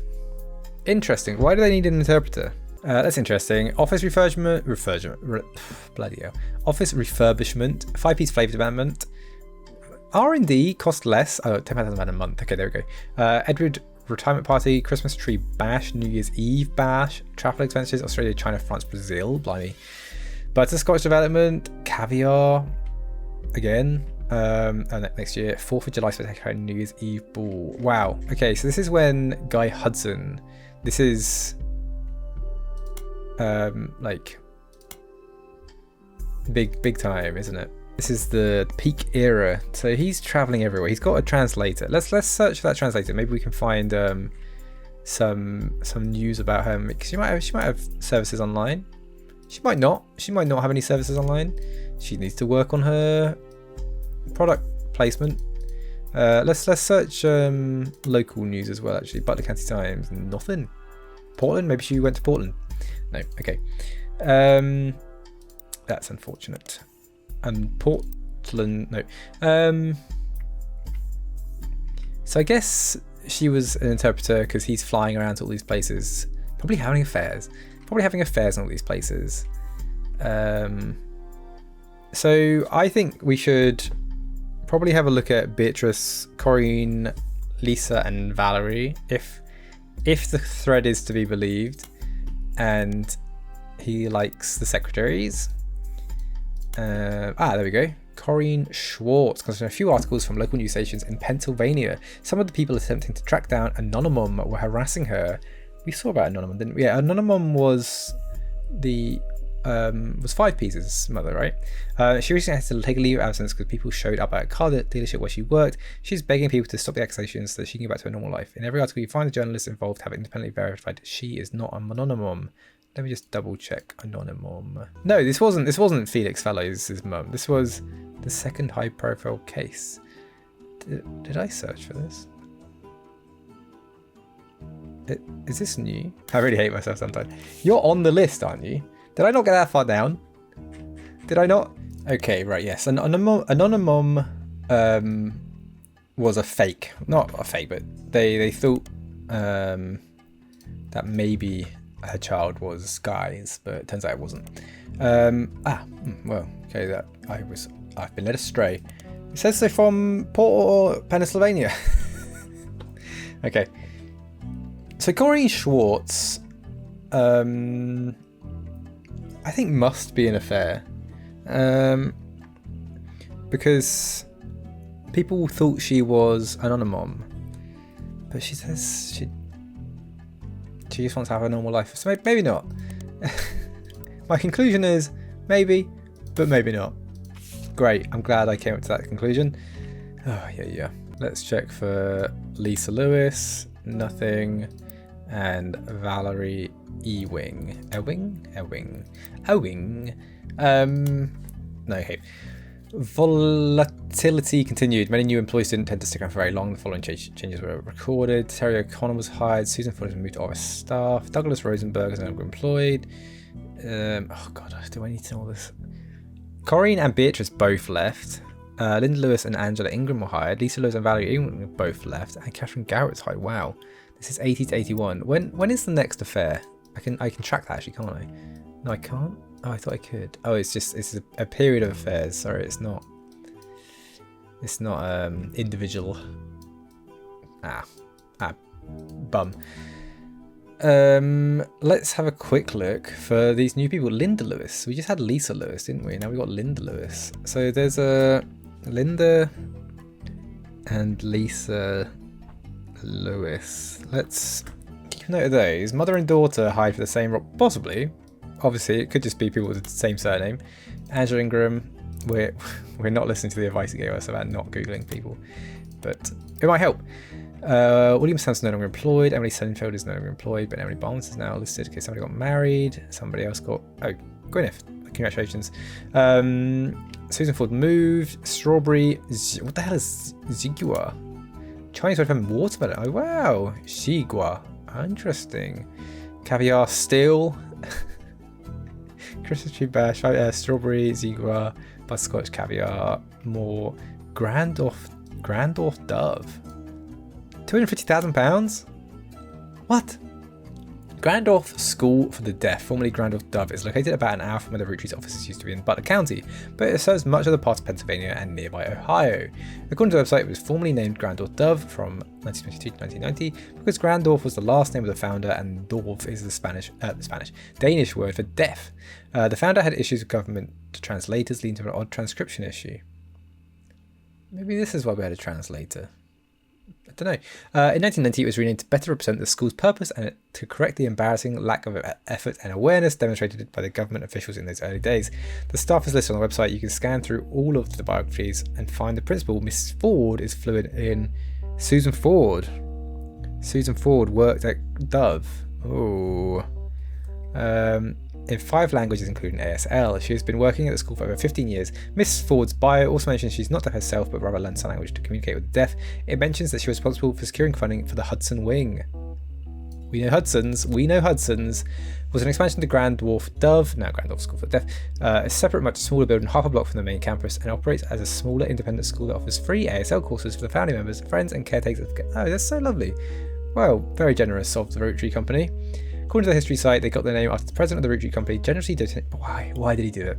Interesting. Why do they need an interpreter? That's interesting. Office bloody hell. Office refurbishment. 5-piece flavour development. R&D cost less. Oh, £10,000 a month. Okay, there we go. Edward retirement party. Christmas tree bash. New Year's Eve bash. Travel expenses. Australia, China, France, Brazil. Blimey. Butterscotch development. Caviar. Again. Next year. 4th of July spectacular New Year's Eve ball. Wow. Okay, so this is when Guy Hudson. This is like big time, isn't it? This is the peak era. So he's traveling everywhere. He's got a translator. Let's search for that translator. Maybe we can find some news about her, because she might have services online. She might not. She might not have any services online. She needs to work on her product placement. Let's search local news as well. Actually, Butler County Times, nothing. Portland, maybe she went to Portland. No, okay. That's unfortunate. And Portland, no. So I guess she was an interpreter because he's flying around to all these places, probably having affairs in all these places. So I think we should probably have a look at Beatrice, Corinne, Lisa, and Valerie, if the thread is to be believed, and he likes the secretaries. There we go. Corinne Schwartz concerning a few articles from local news stations in Pennsylvania. Some of the people attempting to track down Anonymum were harassing her. We saw about Anonymum, didn't we? Yeah, Anonymum was the 5-Piece's mother, right? She recently had to take a leave of absence because people showed up at a car dealership where she worked. She's begging people to stop the accusations so that she can get back to her normal life. In every article you find, the journalists involved have independently verified she is not an Anonymum. Let me just double check Anonymum. No, this wasn't Felix Fellows' mum. This was the second high-profile case. Did I search for this? Is this new? I really hate myself sometimes. You're on the list, aren't you? Did I not get that far down? Did I not? Okay, right, yes. Anonymum was a fake. Not a fake, but they thought that maybe her child was Guy's, but it turns out it wasn't. Well, okay, I've been led astray. It says so from Port, Pennsylvania. Okay. So Corinne Schwartz, I think must be an affair, because people thought she was an Anonymum, but she says she just wants to have a normal life. So maybe not. My conclusion is maybe, but maybe not. Great, I'm glad I came up to that conclusion. Oh yeah. Let's check for Lisa Lewis. Nothing. And Valerie Ewing. Ewing. No, okay. Volatility continued. Many new employees didn't tend to stick around for very long. The following changes were recorded. Terry O'Connor was hired. Susan Ford was moved to office staff. Douglas Rosenberg is no longer employed. Oh god, do I need to know all this? Corinne and Beatrice both left. Linda Lewis and Angela Ingram were hired. Lisa Lewis and Valerie Ingram both left. And Catherine Garrett was hired. Wow. This is 80 to 81. When is the next affair? I can track that actually, can't I? No, I can't. Oh, I thought I could. Oh, it's a period of affairs. Sorry, it's not individual. Bum. Let's have a quick look for these new people. Linda Lewis. We just had Lisa Lewis, didn't we? Now we got Linda Lewis. So there's a Linda and Lisa Lewis. Let's keep note of those. Mother and daughter hired for the same role. Possibly. Obviously, it could just be people with the same surname. Angela Ingram. We're not listening to the advice he gave us about not Googling people. But it might help. William Sands no longer employed. Emily Senfeld is no longer employed, but Emily Barnes is now listed. Okay, somebody got married. Somebody else got... Oh, Gwyneth. Congratulations. Susan Ford moved. Strawberry... What the hell is Zigua? Chinese word for watermelon. Oh, wow. Xigua. Interesting. Caviar still. Christmas tree bash. Strawberry, Zigua, butterscotch, caviar, more. Grandorf Dove. £250,000? What? Grandorf School for the Deaf, formerly Grandorf Dove, is located about an hour from where the Roottree's offices used to be in Butler County, but it serves much of the part of Pennsylvania and nearby Ohio. According to the website, it was formerly named Grandorf Dove from 1922 to 1990 because Grandorf was the last name of the founder and Dorf is the Danish word for deaf. The founder had issues with government translators, leading to an odd transcription issue. Maybe this is why we had a translator. I don't know. In 1990, it was renamed to better represent the school's purpose and to correct the embarrassing lack of effort and awareness demonstrated by the government officials in those early days. The staff is listed on the website. You can scan through all of the biographies and find the principal. Miss Ford is fluent in Susan Ford. Susan Ford worked at Dove. Oh. In 5 languages, including ASL. She has been working at the school for over 15 years. Miss Ford's bio also mentions she's not deaf herself, but rather learned sign language to communicate with the deaf. It mentions that she was responsible for securing funding for the Hudson Wing. We know Hudson's. Was an expansion to Grand Wharf Dove, now Grand Wharf School for the Deaf, a separate, much smaller building half a block from the main campus, and operates as a smaller independent school that offers free ASL courses for the family members, friends, and caretakers. Oh, that's so lovely. Well, very generous of the Roottree Company. According to the history site, they got their name after the president of the Roottreemania Company generously donated. Why did he do it?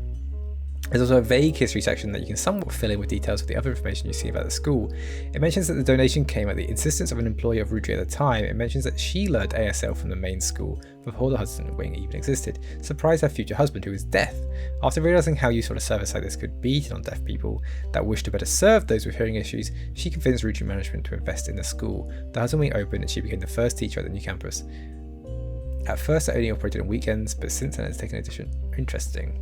There's also a vague history section that you can somewhat fill in with details of the other information you see about the school. It mentions that the donation came at the insistence of an employee of Roottreemania at the time. It mentions that she learned ASL from the main school before the Hudson Wing even existed. Surprised her future husband, who was deaf. After realising how useful a service like this could be to non-deaf people that wish to better serve those with hearing issues, she convinced Roottreemania management to invest in the school. The Hudson Wing opened and she became the first teacher at the new campus. At first, it only operated on weekends, but since then, it's taken an addition. Interesting.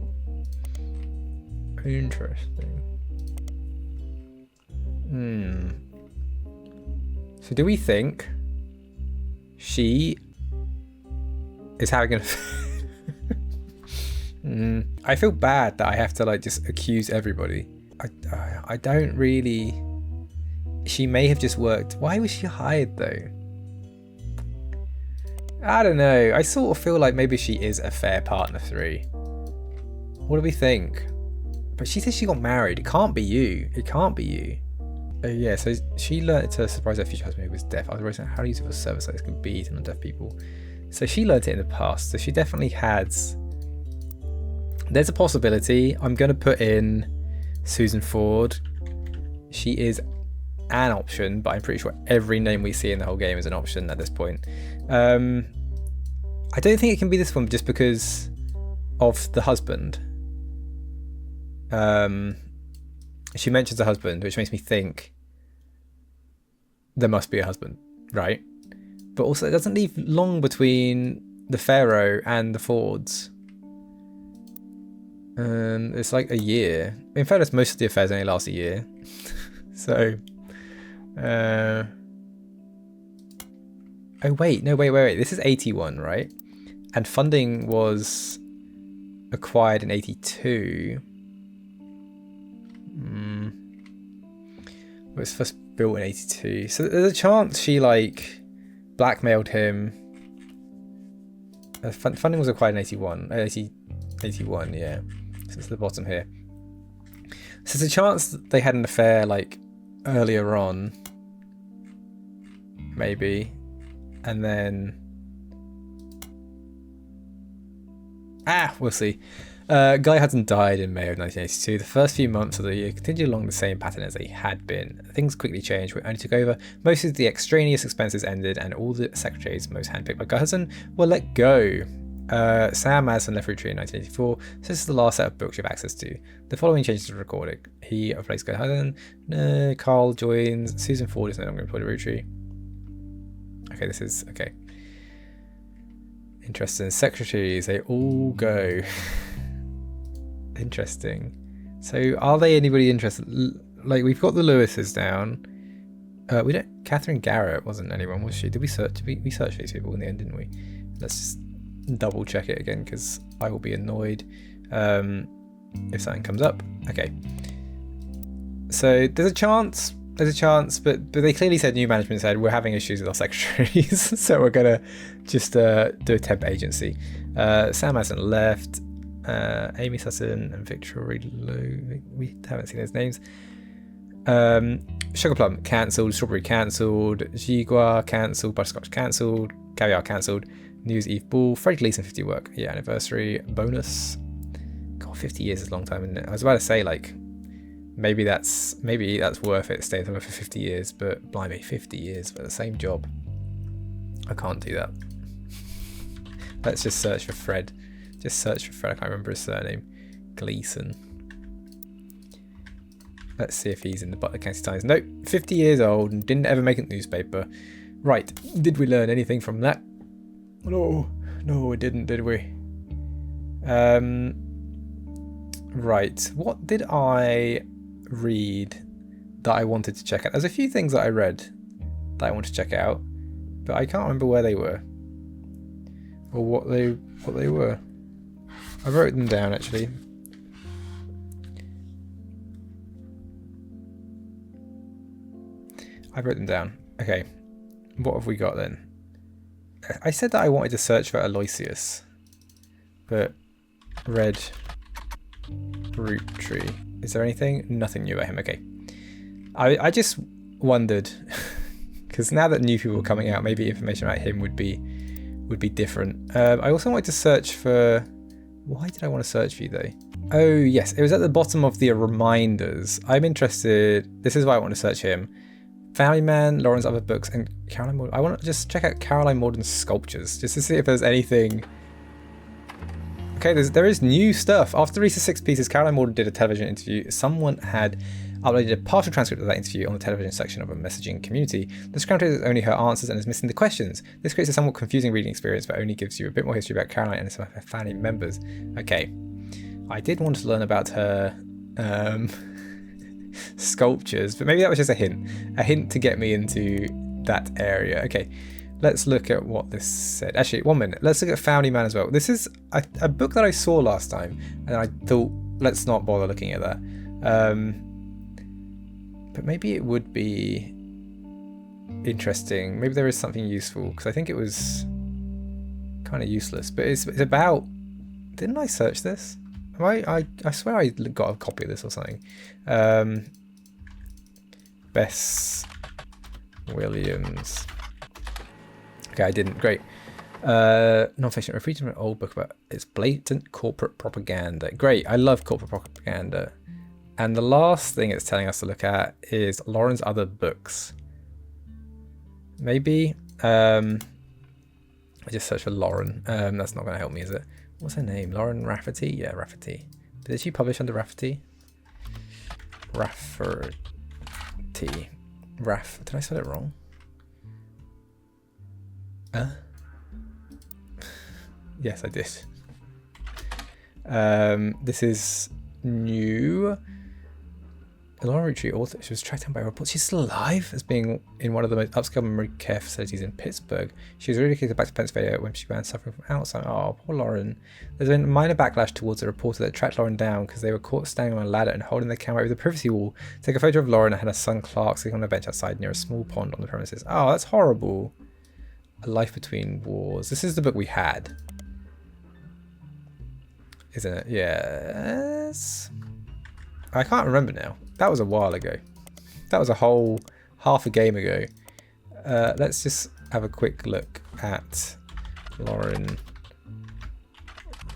So, do we think she is having an affair? I feel bad that I have to just accuse everybody. I don't really. She may have just worked. Why was she hired though? I don't know. I sort of feel like maybe she is a fair partner 3. What do we think? But she says she got married. It can't be you. Yeah, so she learned to surprise her future husband who was deaf. I was writing how useful a service like this can be to non-deaf people. So she learned it in the past. So she definitely has. There's a possibility. I'm going to put in Susan Ford. She is an option, but I'm pretty sure every name we see in the whole game is an option at this point. I don't think it can be this one just because of the husband. She mentions a husband, which makes me think there must be a husband, right? But also it doesn't leave long between the Pharaoh and the Fords. It's like a year. In fairness, most of the affairs only last a year. So oh wait, no, wait. This is 81, right? And funding was acquired in 82. It was first built in 82. So there's a chance she like blackmailed him. Funding was acquired in 81, yeah. So it's at the bottom here. So there's a chance that they had an affair like earlier on, maybe, and then we'll see. Guy Hudson died in May of 1982. The first few months of the year continued along the same pattern as they had been. Things quickly changed when it only took over. Most of the extraneous expenses ended, and all the secretaries, most handpicked by Guy Hudson, were let go. Sam Madison left Roottreemania in 1984, so this is the last set of books you have access to. The following changes were recorded. He replaced Guy Hudson. Carl joins. Susan Ford is no longer employed at Roottreemania. Okay, this is okay. Interesting. Secretaries, they all go. Interesting. So, are they anybody interested? Like, we've got the Lewises down. We don't. Catherine Garrett wasn't anyone, was she? Did we search? We searched these people in the end, didn't we? Let's just double check it again because I will be annoyed if something comes up. Okay. So there's a chance, but they clearly said new management said we're having issues with our secretaries, so we're gonna just do a temp agency. Sam hasn't left. Amy Sutton and Victoria Lowe, we haven't seen those names. Sugar Plum cancelled, Strawberry cancelled, Gigua cancelled, Butterscotch cancelled, Caviar cancelled, New Year's Eve Ball, Freddie Gleason 50 work, yeah, anniversary, bonus. God, 50 years is a long time, isn't it? I was about to say like maybe that's worth it, staying somewhere for 50 years, but blimey, 50 years for the same job. I can't do that. Let's just search for Fred. Just search for Fred. I can't remember his surname. Gleason. Let's see if he's in the Butler County Times. Nope, 50 years old and didn't ever make a newspaper. Right, did we learn anything from that? No, we didn't, did we? Right, what did I read that I wanted to check out? There's a few things that I read that I want to check out, but I can't remember where they were or what they were. I wrote them down actually. I wrote them down. Okay, what have we got then? I said that I wanted to search for Aloysius, but Red Roottree. Is there anything? Nothing new about him. Okay. I just wondered, because now that new people are coming out, maybe information about him would be different. I also wanted to search for... Why did I want to search for you though? Oh yes, it was at the bottom of the reminders. I'm interested... This is why I want to search him. Family Man, Lauren's other books, and Caroline Morden. I want to just check out Caroline Morden's sculptures, just to see if there's anything... Okay, there is new stuff. After the release of 6 pieces, Caroline Morden did a television interview. Someone had uploaded a partial transcript of that interview on the television section of a messaging community. The script is only her answers and is missing the questions. This creates a somewhat confusing reading experience, but only gives you a bit more history about Caroline and some of her family members. Okay, I did want to learn about her sculptures, but maybe that was just a hint to get me into that area. Okay, let's look at what this said. Actually, 1 minute. Let's look at Family Man as well. This is a book that I saw last time, and I thought, let's not bother looking at that. But maybe it would be interesting. Maybe there is something useful, because I think it was kind of useless. But it's about... Didn't I search this? I swear I got a copy of this or something. Bess Williams. Okay, I didn't. Great. Non-fiction. Referring to an old book about it's blatant corporate propaganda. Great. I love corporate propaganda. And the last thing it's telling us to look at is Lauren's other books. Maybe. I just searched for Lauren. That's not going to help me, is it? What's her name? Lauren Rafferty? Yeah, Rafferty. Did she publish under Rafferty? Rafferty. Did I spell it wrong? Yes, I did. This is new. Lauren Roottreemania author. She was tracked down by reports. She's still alive as being in one of the most upscale memory care facilities in Pittsburgh. She was relocated back to Pennsylvania when she began suffering from Alzheimer's. Oh, poor Lauren. There's been a minor backlash towards a reporter that tracked Lauren down because they were caught standing on a ladder and holding the camera over the privacy wall. Take a photo of Lauren and had her son Clark sitting on a bench outside near a small pond on the premises. Oh, that's horrible. A Life Between Wars. This is the book we had. Isn't it? Yes. I can't remember now. That was a while ago. That was a whole half a game ago. Let's just have a quick look at Lauren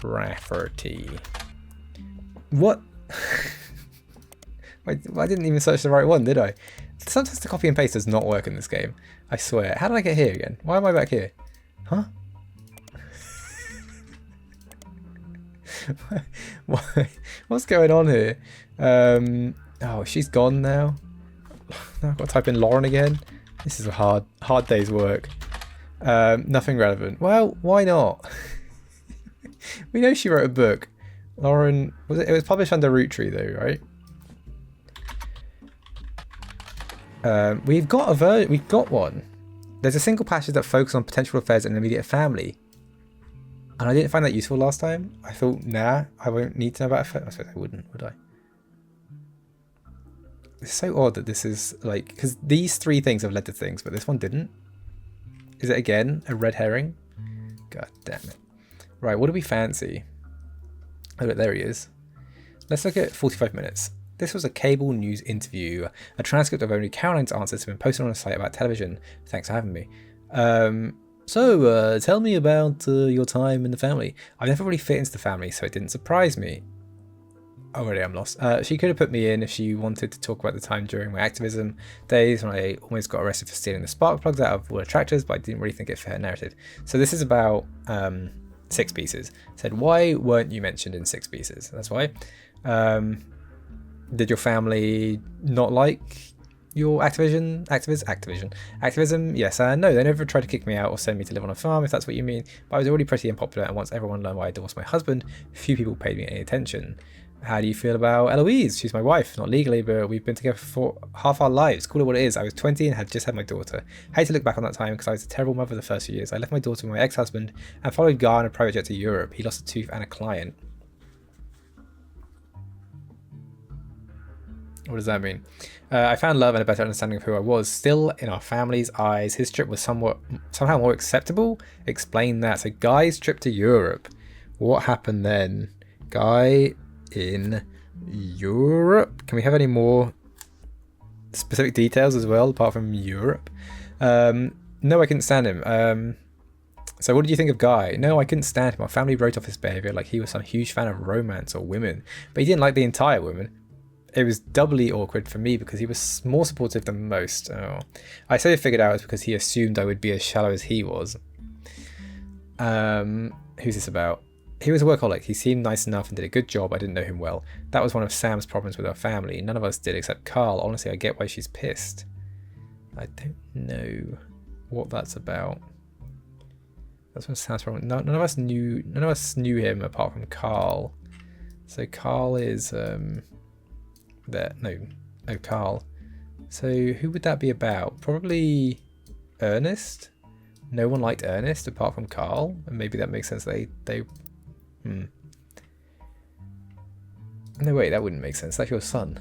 Rafferty. What? I didn't even search the right one, did I? Sometimes the copy and paste does not work in this game. I swear. How did I get here again? Why am I back here? Huh? What's going on here? Oh, she's gone now. Now I've got to type in Lauren again. This is a hard day's work. Nothing relevant. Well, why not? We know she wrote a book. Lauren, it was published under Roottreemania though, right? We've got one. There's a single passage that focuses on potential affairs in an immediate family. And I didn't find that useful last time. I thought, nah, I won't need to know about affairs. I suppose I wouldn't, would I? It's so odd that this is like, because these three things have led to things, but this one didn't. Is it again a red herring? God damn it. Right, what do we fancy? Oh, look, there he is. Let's look at 45 minutes. This was a cable news interview. A transcript of only Caroline's answers have been posted on a site about television. Thanks for having me. So, tell me about your time in the family. I've never really fit into the family, so it didn't surprise me. Already I'm lost. She could have put me in if she wanted to talk about the time during my activism days when I almost got arrested for stealing the spark plugs out of water tractors, but I didn't really think it fit her narrative. So this is about 6 pieces. It said, why weren't you mentioned in 6 pieces? That's why. Did your family not like your activism? Yes. No, they never tried to kick me out or send me to live on a farm, if that's what you mean. But I was already pretty unpopular, and once everyone learned why I divorced my husband, few people paid me any attention. How do you feel about Eloise? She's my wife, not legally, but we've been together for half our lives. Call it what it is. I was 20 and had just had my daughter. I hate to look back on that time because I was a terrible mother the first few years. I left my daughter with my ex-husband and followed Gar on a private jet to Europe. He lost a tooth and a client. What does that mean? I found love and a better understanding of who I was. Still, in our family's eyes, his trip was somehow more acceptable. Explain that. So, Guy's trip to Europe. What happened then? Guy in Europe. Can we have any more specific details as well, apart from Europe? No, I couldn't stand him. So what did you think of Guy? No, I couldn't stand him. Our family wrote off his behaviour like he was some huge fan of romance or women, but he didn't like the entire woman. It was doubly awkward for me because he was more supportive than most. Oh. I say I figured out it's because he assumed I would be as shallow as he was. Who's this about? He was a workaholic. He seemed nice enough and did a good job. I didn't know him well. That was one of Sam's problems with our family. None of us did except Carl. Honestly, I get why she's pissed. I don't know what that's about. That's one of Sam's problems. None of us knew him apart from Carl. So Carl is there. No, Carl. So who would that be about? Probably Ernest. No one liked Ernest apart from Carl, and maybe that makes sense. No, wait, that wouldn't make sense. That's your son.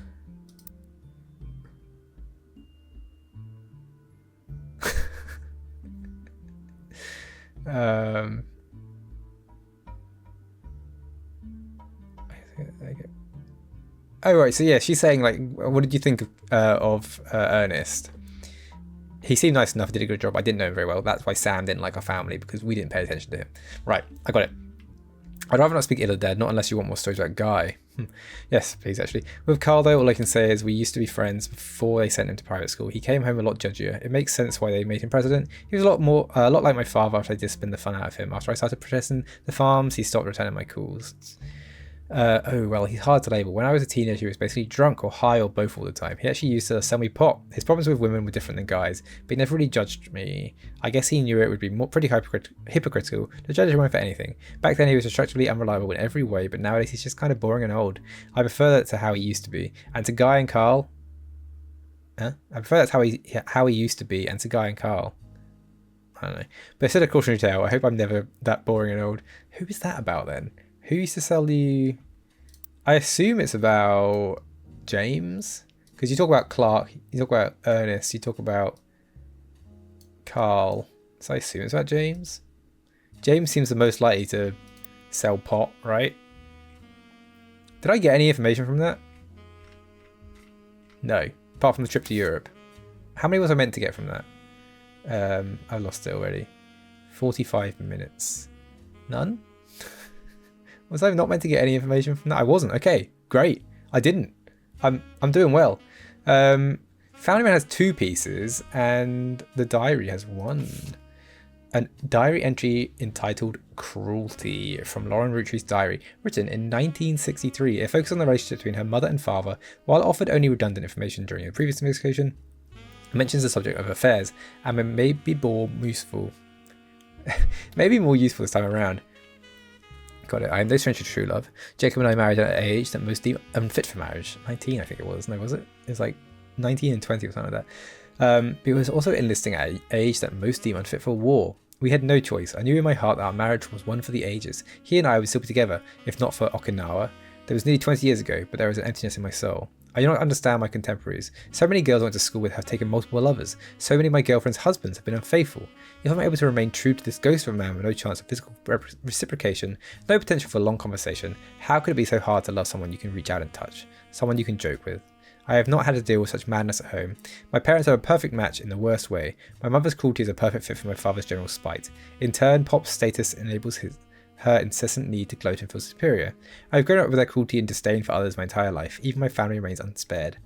Oh, right. So yeah, she's saying like, what did you think of Ernest? He seemed nice enough, did a good job. I didn't know him very well. That's why Sam didn't like our family, because we didn't pay attention to him. Right, I got it. I'd rather not speak ill of dead, not unless you want more stories about Guy. Yes, please, actually. With Carl, though, all I can say is we used to be friends before they sent him to private school. He came home a lot judgier. It makes sense why they made him president. He was a lot like my father after I disciplined the fun out of him. After I started protesting the farms, he stopped returning my calls. Oh, well, he's hard to label. When I was a teenager, he was basically drunk or high or both all the time. He actually used to sell me pot. His problems with women were different than guys, but he never really judged me. I guess he knew it would be pretty hypocritical to judge anyone for anything. Back then, he was destructively unreliable in every way, but nowadays he's just kind of boring and old. I prefer that to how he used to be. And to Guy and Carl... Huh? I prefer that to how he used to be, and to Guy and Carl. I don't know. But instead of cautionary tale, I hope I'm never that boring and old. Who is that about then? Who used to sell you... I assume it's about James. Because you talk about Clark, you talk about Ernest, you talk about Carl. So I assume it's about James. James seems the most likely to sell pot, right? Did I get any information from that? No. Apart from the trip to Europe. How many was I meant to get from that? I lost it already. 45 minutes. None? Was I not meant to get any information from that? I wasn't. Okay, great. I didn't. I'm doing well. Family Man has 2 pieces and the diary has 1. A diary entry entitled Cruelty from Lauren Roottree's diary, written in 1963. It focuses on the relationship between her mother and father, while offered only redundant information during the previous investigation. It mentions the subject of affairs and may be more useful. Maybe more useful this time around. Got it. I am no stranger to true love. Jacob and I married at an age that most deem unfit for marriage. 19, I think it was. No, was it? It was like 19 and 20 or something like that. But it was also enlisting at an age that most deem unfit for war. We had no choice. I knew in my heart that our marriage was one for the ages. He and I would still be together, if not for Okinawa. That was nearly 20 years ago, but there was an emptiness in my soul. I do not understand my contemporaries. So many girls I went to school with have taken multiple lovers. So many of my girlfriend's husbands have been unfaithful. If I'm able to remain true to this ghost of a man with no chance of physical reciprocation, no potential for long conversation, how could it be so hard to love someone you can reach out and touch? Someone you can joke with? I have not had to deal with such madness at home. My parents are a perfect match in the worst way. My mother's cruelty is a perfect fit for my father's general spite. In turn, Pop's status enables her incessant need to gloat and feel superior. I've grown up with their cruelty and disdain for others my entire life. Even my family remains unspared.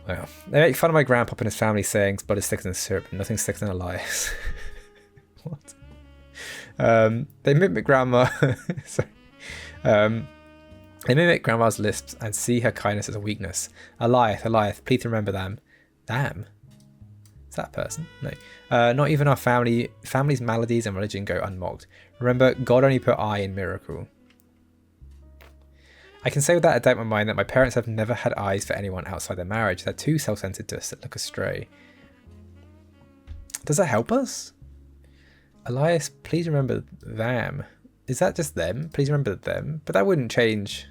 Well, they make fun of my grandpop and his family sayings, blood is thicker than syrup, and nothing's thicker than a lie. What? They mimic grandma. Sorry. They mimic grandma's lisps and see her kindness as a weakness. Eliath, please remember them. Damn. Is that a person? No. Not even our family's maladies and religion go unmocked. Remember, God only put I in miracle. I can say without a doubt in my mind that my parents have never had eyes for anyone outside their marriage. They're too self-centered to look astray. Does that help us? Elias, please remember them. Is that just them? Please remember them. But that wouldn't change.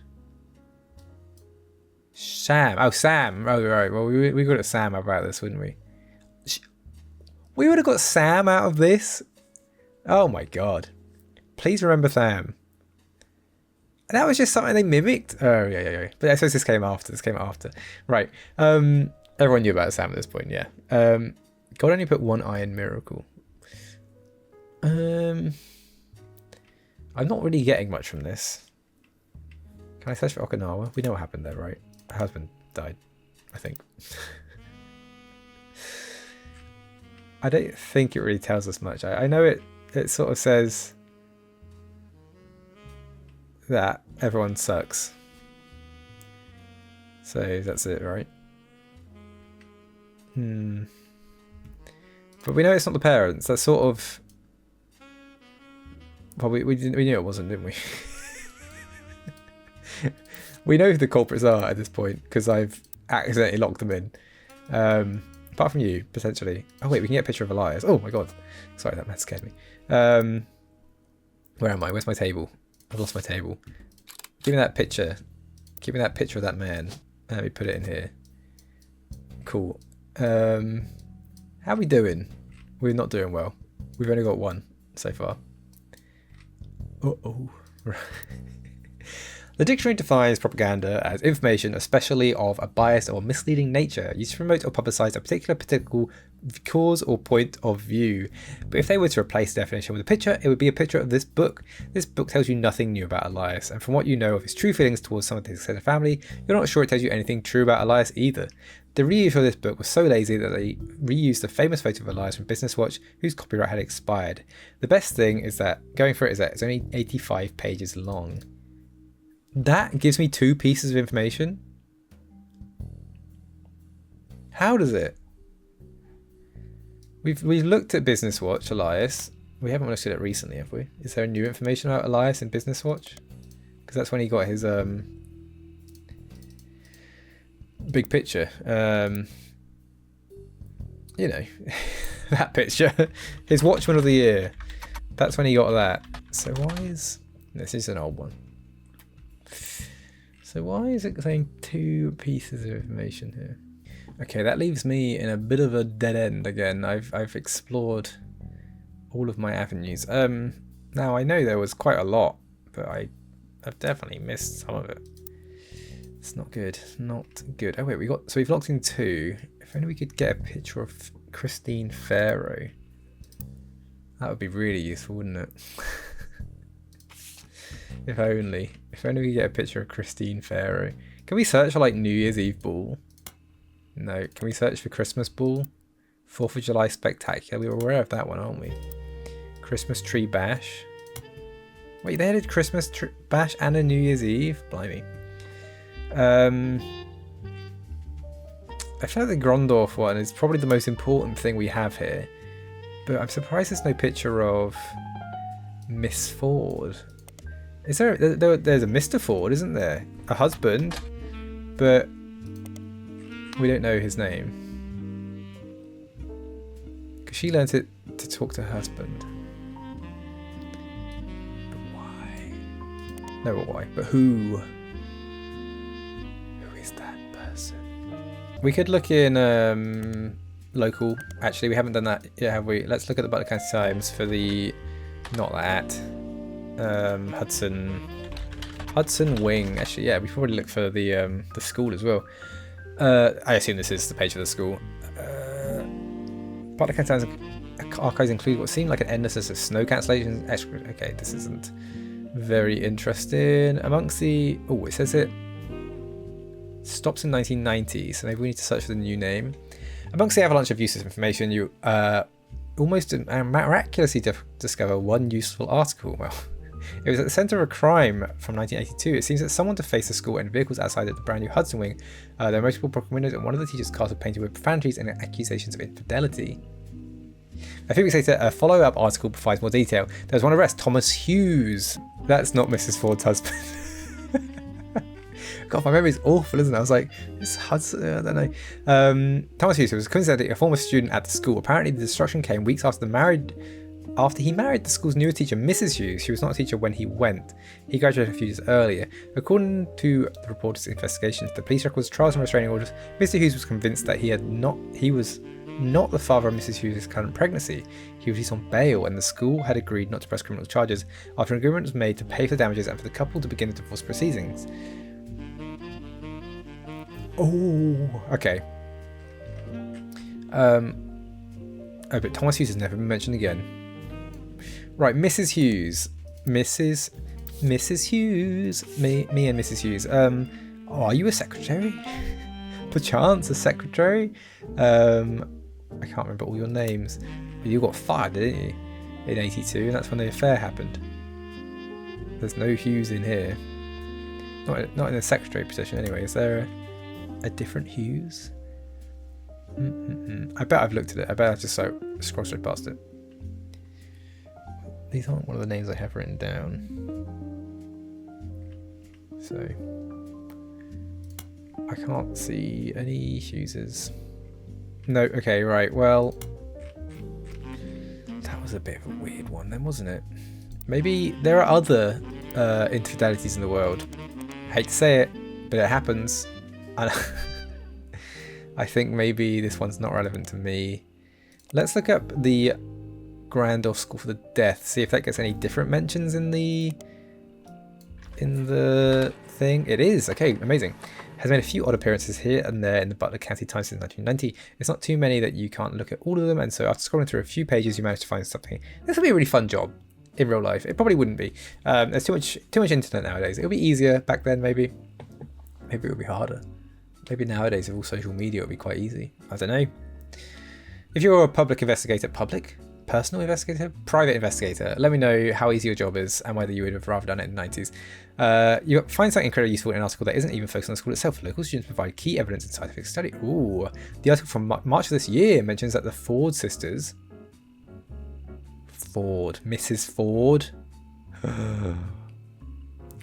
Sam. Oh, Sam. Oh, right. Well, we got Sam about this, wouldn't we? We would have got Sam out of this. Oh my god. Please remember Sam. That was just something they mimicked. Oh yeah. But I suppose this came after. Right. Everyone knew about Sam at this point. Yeah. God only put one eye in miracle. I'm not really getting much from this. Can I search for Okinawa? We know what happened there, right? Her husband died, I think. I don't think it really tells us much. I know it sort of says that everyone sucks. So that's it, right? But we know it's not the parents. That's sort of... Well, we knew it wasn't, didn't we? We know who the culprits are at this point, because I've accidentally locked them in. Apart from you, potentially. Oh wait, we can get a picture of Elias. Oh my god. Sorry, that man scared me. Where am I? Where's my table? I've lost my table. Give me that picture. Give me that picture of that man. Let me put it in here. Cool. How are we doing? We're not doing well. We've only got one so far. Uh-oh. The dictionary defines propaganda as information, especially of a biased or misleading nature, used to promote or publicise a particular political cause or point of view. But if they were to replace the definition with a picture, it would be a picture of this book. This book tells you nothing new about Elias, and from what you know of his true feelings towards some of his extended family, you're not sure it tells you anything true about Elias either. The reissue of this book was so lazy that they reused the famous photo of Elias from Business Watch, whose copyright had expired. The best thing is that, going for it, is that it's only 85 pages long. That gives me 2 pieces of information. How does it? We've looked at Business Watch, Elias. We haven't looked at it recently, have we? Is there new information about Elias in Business Watch? Because that's when he got his big picture. You know, that picture. His Watchman of the Year. That's when he got that. So why is... This is an old one. So why is it saying 2 pieces of information here? Okay, that leaves me in a bit of a dead end again. I've explored all of my avenues. Now I know there was quite a lot, but I've definitely missed some of it. It's not good. Not good. Oh wait, we've locked in 2. If only we could get a picture of Christine Pharaoh. That would be really useful, wouldn't it? If only we could get a picture of Christine Pharaoh. Can we search for like New Year's Eve ball? No. Can we search for Christmas ball? 4th of July spectacular. We were aware of that one, aren't we? Christmas tree bash. Wait, they had a Christmas bash and a New Year's Eve? Blimey. I feel like the Grondorf one is probably the most important thing we have here. But I'm surprised there's no picture of Miss Ford. Is there's a Mr. Ford, isn't there? A husband, but we don't know his name. Because she learned to talk to her husband. But why? No, but why? But who? Who is that person? We could look in local. Actually, we haven't done that yet, have we? Let's look at the Butler County Times for the... Not that. Hudson Wing. Actually, yeah, we probably look for the school as well. I assume this is the page of the school. Butler County Times archives include what seemed like an endlessness of snow cancellations. Okay, this isn't very interesting. Amongst the... Oh, it says it stops in 1990, so maybe we need to search for the new name. Amongst the avalanche of useless information, you almost miraculously discover one useful article. Well, it was at the centre of a crime from 1982. It seems that someone defaced the school and vehicles outside at the brand new Hudson Wing. There are multiple broken windows, and one of the teachers' cars was painted with profanities and accusations of infidelity. A few weeks later, a follow-up article provides more detail. There was one arrest, Thomas Hughes. That's not Mrs. Ford's husband. God, my memory's awful, isn't it? I was like, this Hudson, I don't know. Thomas Hughes was coincidentally a former student at the school. Apparently, the destruction came weeks after he married the school's newer teacher, Mrs. Hughes. She was not a teacher when he went. He graduated a few years earlier. According to the reporter's investigations, the police records, trials and restraining orders, Mr. Hughes was convinced that he was not the father of Mrs. Hughes' current pregnancy. He was released on bail, and the school had agreed not to press criminal charges after an agreement was made to pay for damages and for the couple to begin the divorce proceedings. Oh, okay. Oh, but Thomas Hughes has never been mentioned again. Right, Mrs. Hughes. Mrs. Hughes. Me and Mrs. Hughes. Oh, are you a secretary? Perchance a secretary? I can't remember all your names. But you got fired, didn't you? In 82, and that's when the affair happened. There's no Hughes in here. Not in a secretary position anyway. Is there a different Hughes? I bet I've looked at it. I bet I've just scrolled straight past it. These aren't one of the names I have written down. So I can't see any Hugheses. No, okay, right. Well, that was a bit of a weird one then, wasn't it? Maybe there are other infidelities in the world. I hate to say it, but it happens. And I think maybe this one's not relevant to me. Let's look up the Grandorf School for the Deaf, see if that gets any different mentions in the thing. It is. Okay, amazing. Has made a few odd appearances here and there in the Butler County Times since 1990. It's not too many that you can't look at all of them, and so after scrolling through a few pages, you manage to find something. This will be a really fun job in real life. It probably wouldn't be. There's too much internet nowadays. It'll be easier back then, maybe. Maybe it'll be harder. Maybe nowadays with all social media it'll be quite easy. I don't know. If you're a public investigator, personal investigator? Private investigator. Let me know how easy your job is and whether you would have rather done it in the 90s. You find something incredibly useful in an article that isn't even focused on the school itself. Local students provide key evidence in scientific study. Ooh. The article from March of this year mentions that the Ford sisters... Mrs. Ford?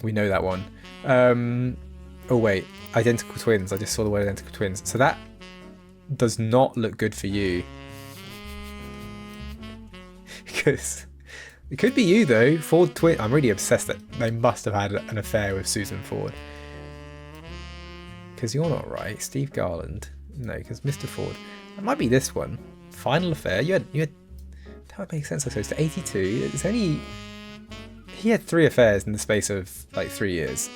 We know that one. Oh wait, identical twins. I just saw the word identical twins. So that does not look good for you. Because it could be you though. Ford twin. I'm really obsessed that they must have had an affair with Susan Ford. Because you're not right. Steve Garland. No, because Mr. Ford. It might be this one. Final affair. You had. That would make sense, I suppose. To 82. It's only. He had 3 affairs in the space of like 3 years.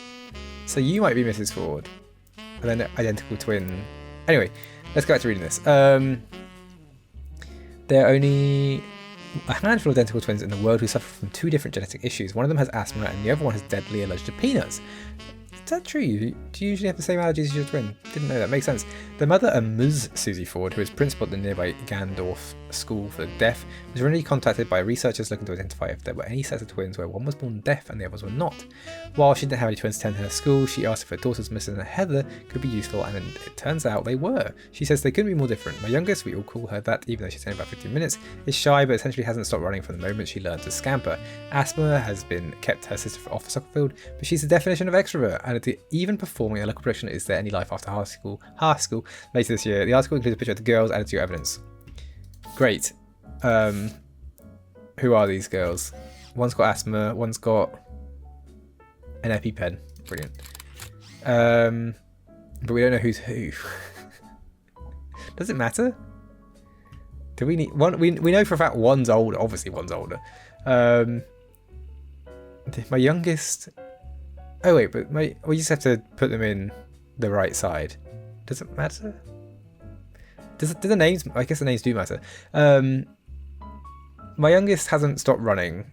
So you might be Mrs. Ford. And then identical twin. Anyway, let's go back to reading this. There are only a handful of identical twins in the world who suffer from 2 different genetic issues. One of them has asthma and the other one has deadly allergy to peanuts. Is that true? Do you usually have the same allergies as your twin? Didn't know that. Makes sense. The mother, a Ms. Susie Ford, who is principal at the nearby Gandorf School for the Deaf, was originally contacted by researchers looking to identify if there were any sets of twins where one was born deaf and the others were not. While she didn't have any twins to attend her school, she asked if her daughters, Mrs. and Heather, could be useful, and it turns out they were. She says they couldn't be more different. My youngest, we all call her that, even though she's only about 15 minutes, is shy but essentially hasn't stopped running from the moment she learned to scamper. Asthma has been kept her sister off the soccer field, but she's the definition of extrovert, and even performing a local production Is There Any Life After High School later this year. The article includes a picture of the girls added to your evidence. Great. Who are these girls? One's got asthma, one's got an EpiPen. Brilliant. But we don't know who's who. Does it matter? Do we need one? We know for a fact one's older. Obviously one's older. My youngest. Oh wait, but we just have to put them in the right side. Does it matter? Do the names? I guess the names do matter. My youngest hasn't stopped running,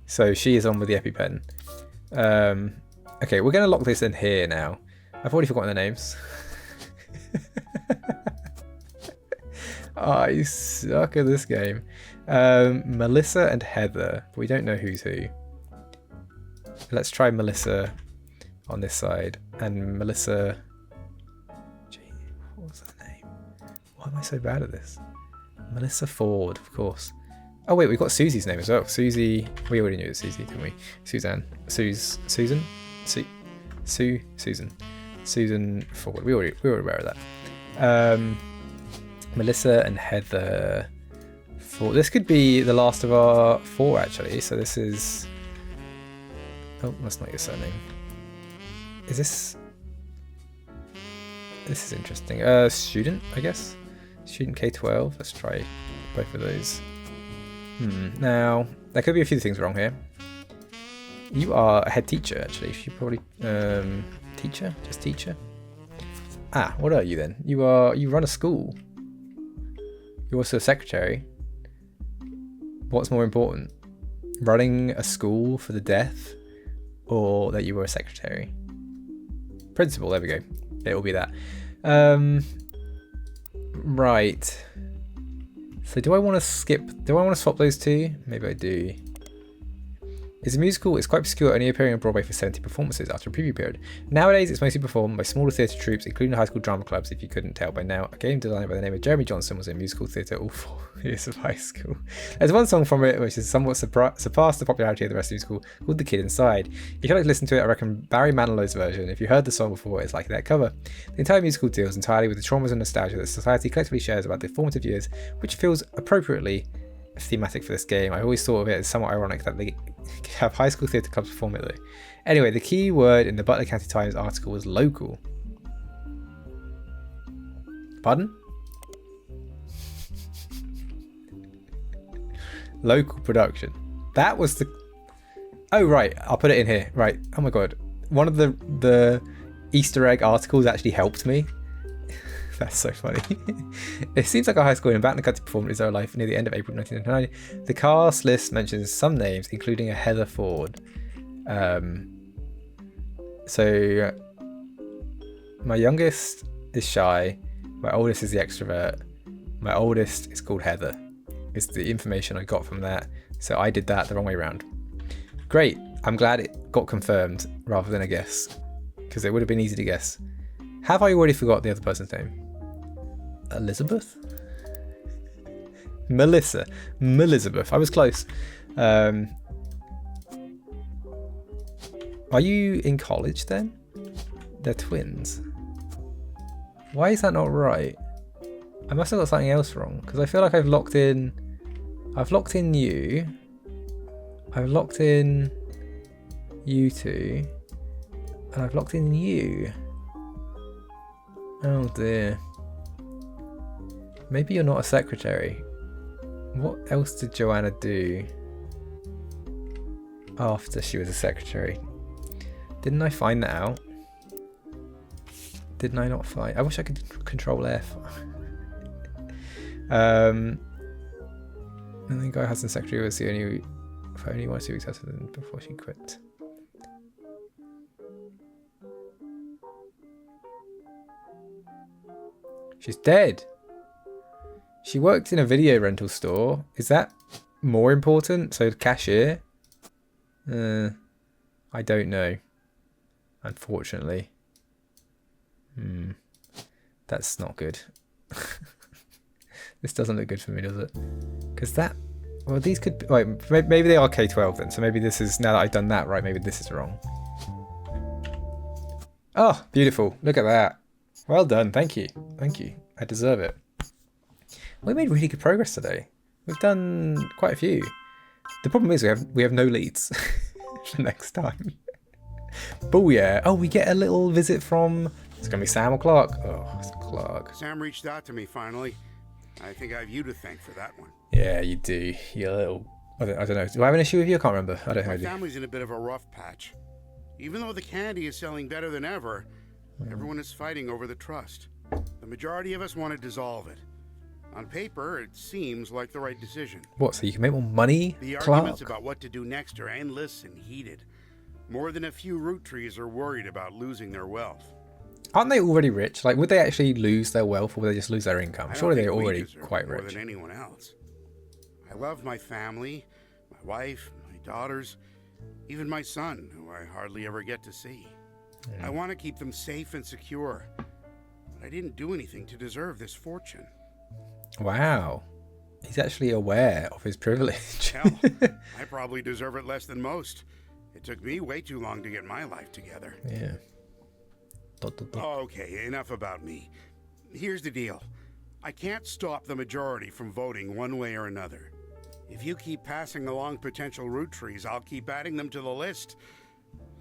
so she is on with the EpiPen. Okay, we're going to lock this in here now. I've already forgotten the names. Oh, you suck at this game. Melissa and Heather. We don't know who's who. Let's try Melissa on this side. And Melissa... Gee, what was her name? Why am I so bad at this? Melissa Ford, of course. Oh wait, we've got Susie's name as well. Susie... We already knew it was Susie, didn't we? Suzanne. Susan? Susan. Susan Ford. We were aware of that. Melissa and Heather Ford. This could be the last of our 4 actually. So this is... Oh, that's not your surname. Is this... This is interesting. Student, I guess. Student K-12. Let's try both of those. Now, there could be a few things wrong here. You are a head teacher, actually. You should probably... teacher? Just teacher? Ah, what are you then? You run a school. You're also a secretary. What's more important? Running a school for the deaf? Or that you were a secretary? Principal, there we go. It will be that. Right. So do I want to swap those 2? Maybe I do. It's a musical. It's quite obscure, only appearing on Broadway for 70 performances after a preview period. Nowadays, it's mostly performed by smaller theatre troupes, including high school drama clubs, if you couldn't tell by now. A game designer by the name of Jeremy Johnson was in musical theatre all 4 years of high school. There's one song from it which has somewhat surpassed the popularity of the rest of the musical, called The Kid Inside. If you'd like to listen to it, I recommend Barry Manilow's version. If you heard the song before, it's like that cover. The entire musical deals entirely with the traumas and nostalgia that society collectively shares about their formative years, which feels appropriately thematic for this game. I always thought of it as somewhat ironic that they have high school theatre clubs perform it though. Anyway, the key word in the Butler County Times article was local. Pardon? Local production. That was the... Oh right, I'll put it in here. Right. Oh my god. One of the Easter egg articles actually helped me. That's so funny. It seems like a high school in Baton County performed its own life near the end of April 1999. The cast list mentions some names, including a Heather Ford. So my youngest is shy. My oldest is the extrovert. My oldest is called Heather. is the information I got from that. So I did that the wrong way around. Great. I'm glad it got confirmed rather than a guess, because it would have been easy to guess. Have I already forgot the other person's name? Elizabeth? Melissa. Melizabeth. I was close. Are you in college then? They're twins. Why is that not right? I must have got something else wrong, because I feel like I've locked in you. I've locked in you two. And I've locked in you. Oh dear. Maybe you're not a secretary. What else did Joanna do after she was a secretary? Didn't I find that out? Didn't I not find? I wish I could control F. And then Guy Hudson's secretary was the only for only 1 or 2 weeks after before she quit. She's dead. She worked in a video rental store. Is that more important? So cashier? I don't know. Unfortunately. That's not good. This doesn't look good for me, does it? Because that... Well, these could... Wait, maybe they are K-12 then. So maybe this is... Now that I've done that right, maybe this is wrong. Oh, beautiful. Look at that. Well done. Thank you. Thank you. I deserve it. We made really good progress today. We've done quite a few. The problem is we have no leads for next time. Booyah. Oh, we get a little visit from... It's going to be Sam or Clark. Oh, it's Clark. Sam reached out to me finally. I think I have you to thank for that one. Yeah, you do. You're a little... I don't know. Do I have an issue with you? I can't remember. I don't know. My family's in a bit of a rough patch. Even though the candy is selling better than ever, everyone is fighting over the trust. The majority of us want to dissolve it. On paper, it seems like the right decision. What, so you can make more money, The Clark? arguments about what to do next are endless and heated. More than a few root trees are worried about losing their wealth. Aren't they already rich? Like, would they actually lose their wealth, or would they just lose their income? Surely they're already quite rich. More than anyone else. I love my family, my wife, my daughters, even my son, who I hardly ever get to see. Yeah. I want to keep them safe and secure. But I didn't do anything to deserve this fortune. Wow. He's actually aware of his privilege. Hell, I probably deserve it less than most. It took me way too long to get my life together. Yeah. Okay, enough about me. Here's the deal. I can't stop the majority from voting one way or another. If you keep passing along potential root trees, I'll keep adding them to the list.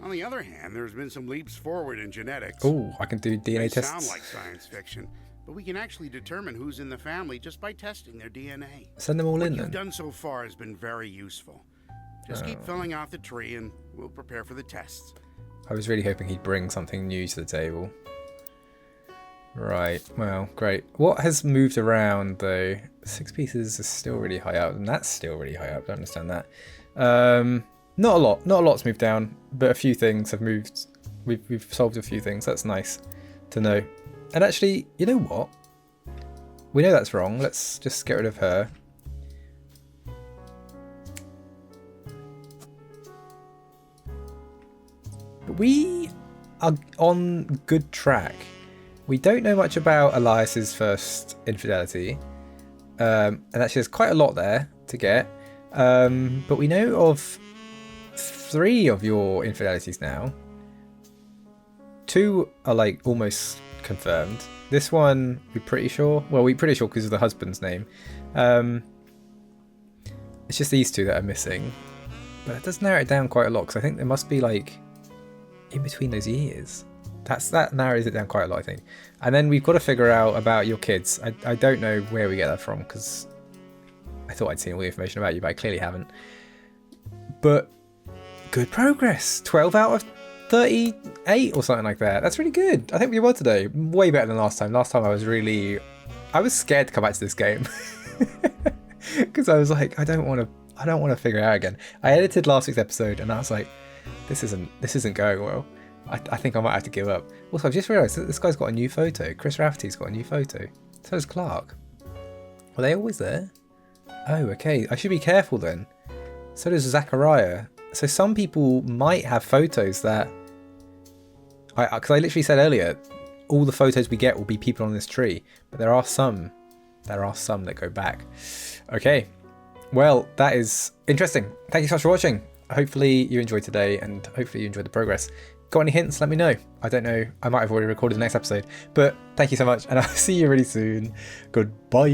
On the other hand, there's been some leaps forward in genetics. Oh, I can do DNA tests. Sound like science fiction, but we can actually determine who's in the family just by testing their DNA. Send them all in What then. you've done so far has been very useful. Just keep filling out the tree and we'll prepare for the tests. I was really hoping he'd bring something new to the table. Right, well, great. What has moved around though? 6 pieces is still really high up, and that's still really high up. I don't understand that. Not a lot. Not a lot's moved down, but a few things have moved. We've solved a few things. That's nice to know. And actually, you know what? We know that's wrong. Let's just get rid of her. But we are on good track. We don't know much about Elias's first infidelity. And actually there's quite a lot there to get. But we know of 3 of your infidelities now. 2 are like almost confirmed. This one we're pretty sure. Well, we're pretty sure because of the husband's name. It's just these 2 that are missing. But it does narrow it down quite a lot, because I think there must be like in between those years. That narrows it down quite a lot, I think. And then we've got to figure out about your kids. I don't know where we get that from, because I thought I'd seen all the information about you, but I clearly haven't. But good progress. 12 out of 38 or something like that. That's really good. I think we were today. Way better than last time. Last time I was scared to come back to this game. Because I was like, I don't want to figure it out again. I edited last week's episode and I was like, this isn't going well. I think I might have to give up. Also, I've just realised that this guy's got a new photo. Chris Rafferty's got a new photo. So does Clark. Were they always there? Oh, okay. I should be careful then. So does Zachariah. So some people might have photos that... Because I literally said earlier, all the photos we get will be people on this tree. But there are some that go back. Okay. Well, that is interesting. Thank you so much for watching. Hopefully you enjoyed today and hopefully you enjoyed the progress. Got any hints? Let me know. I don't know. I might have already recorded the next episode. But thank you so much and I'll see you really soon. Goodbye.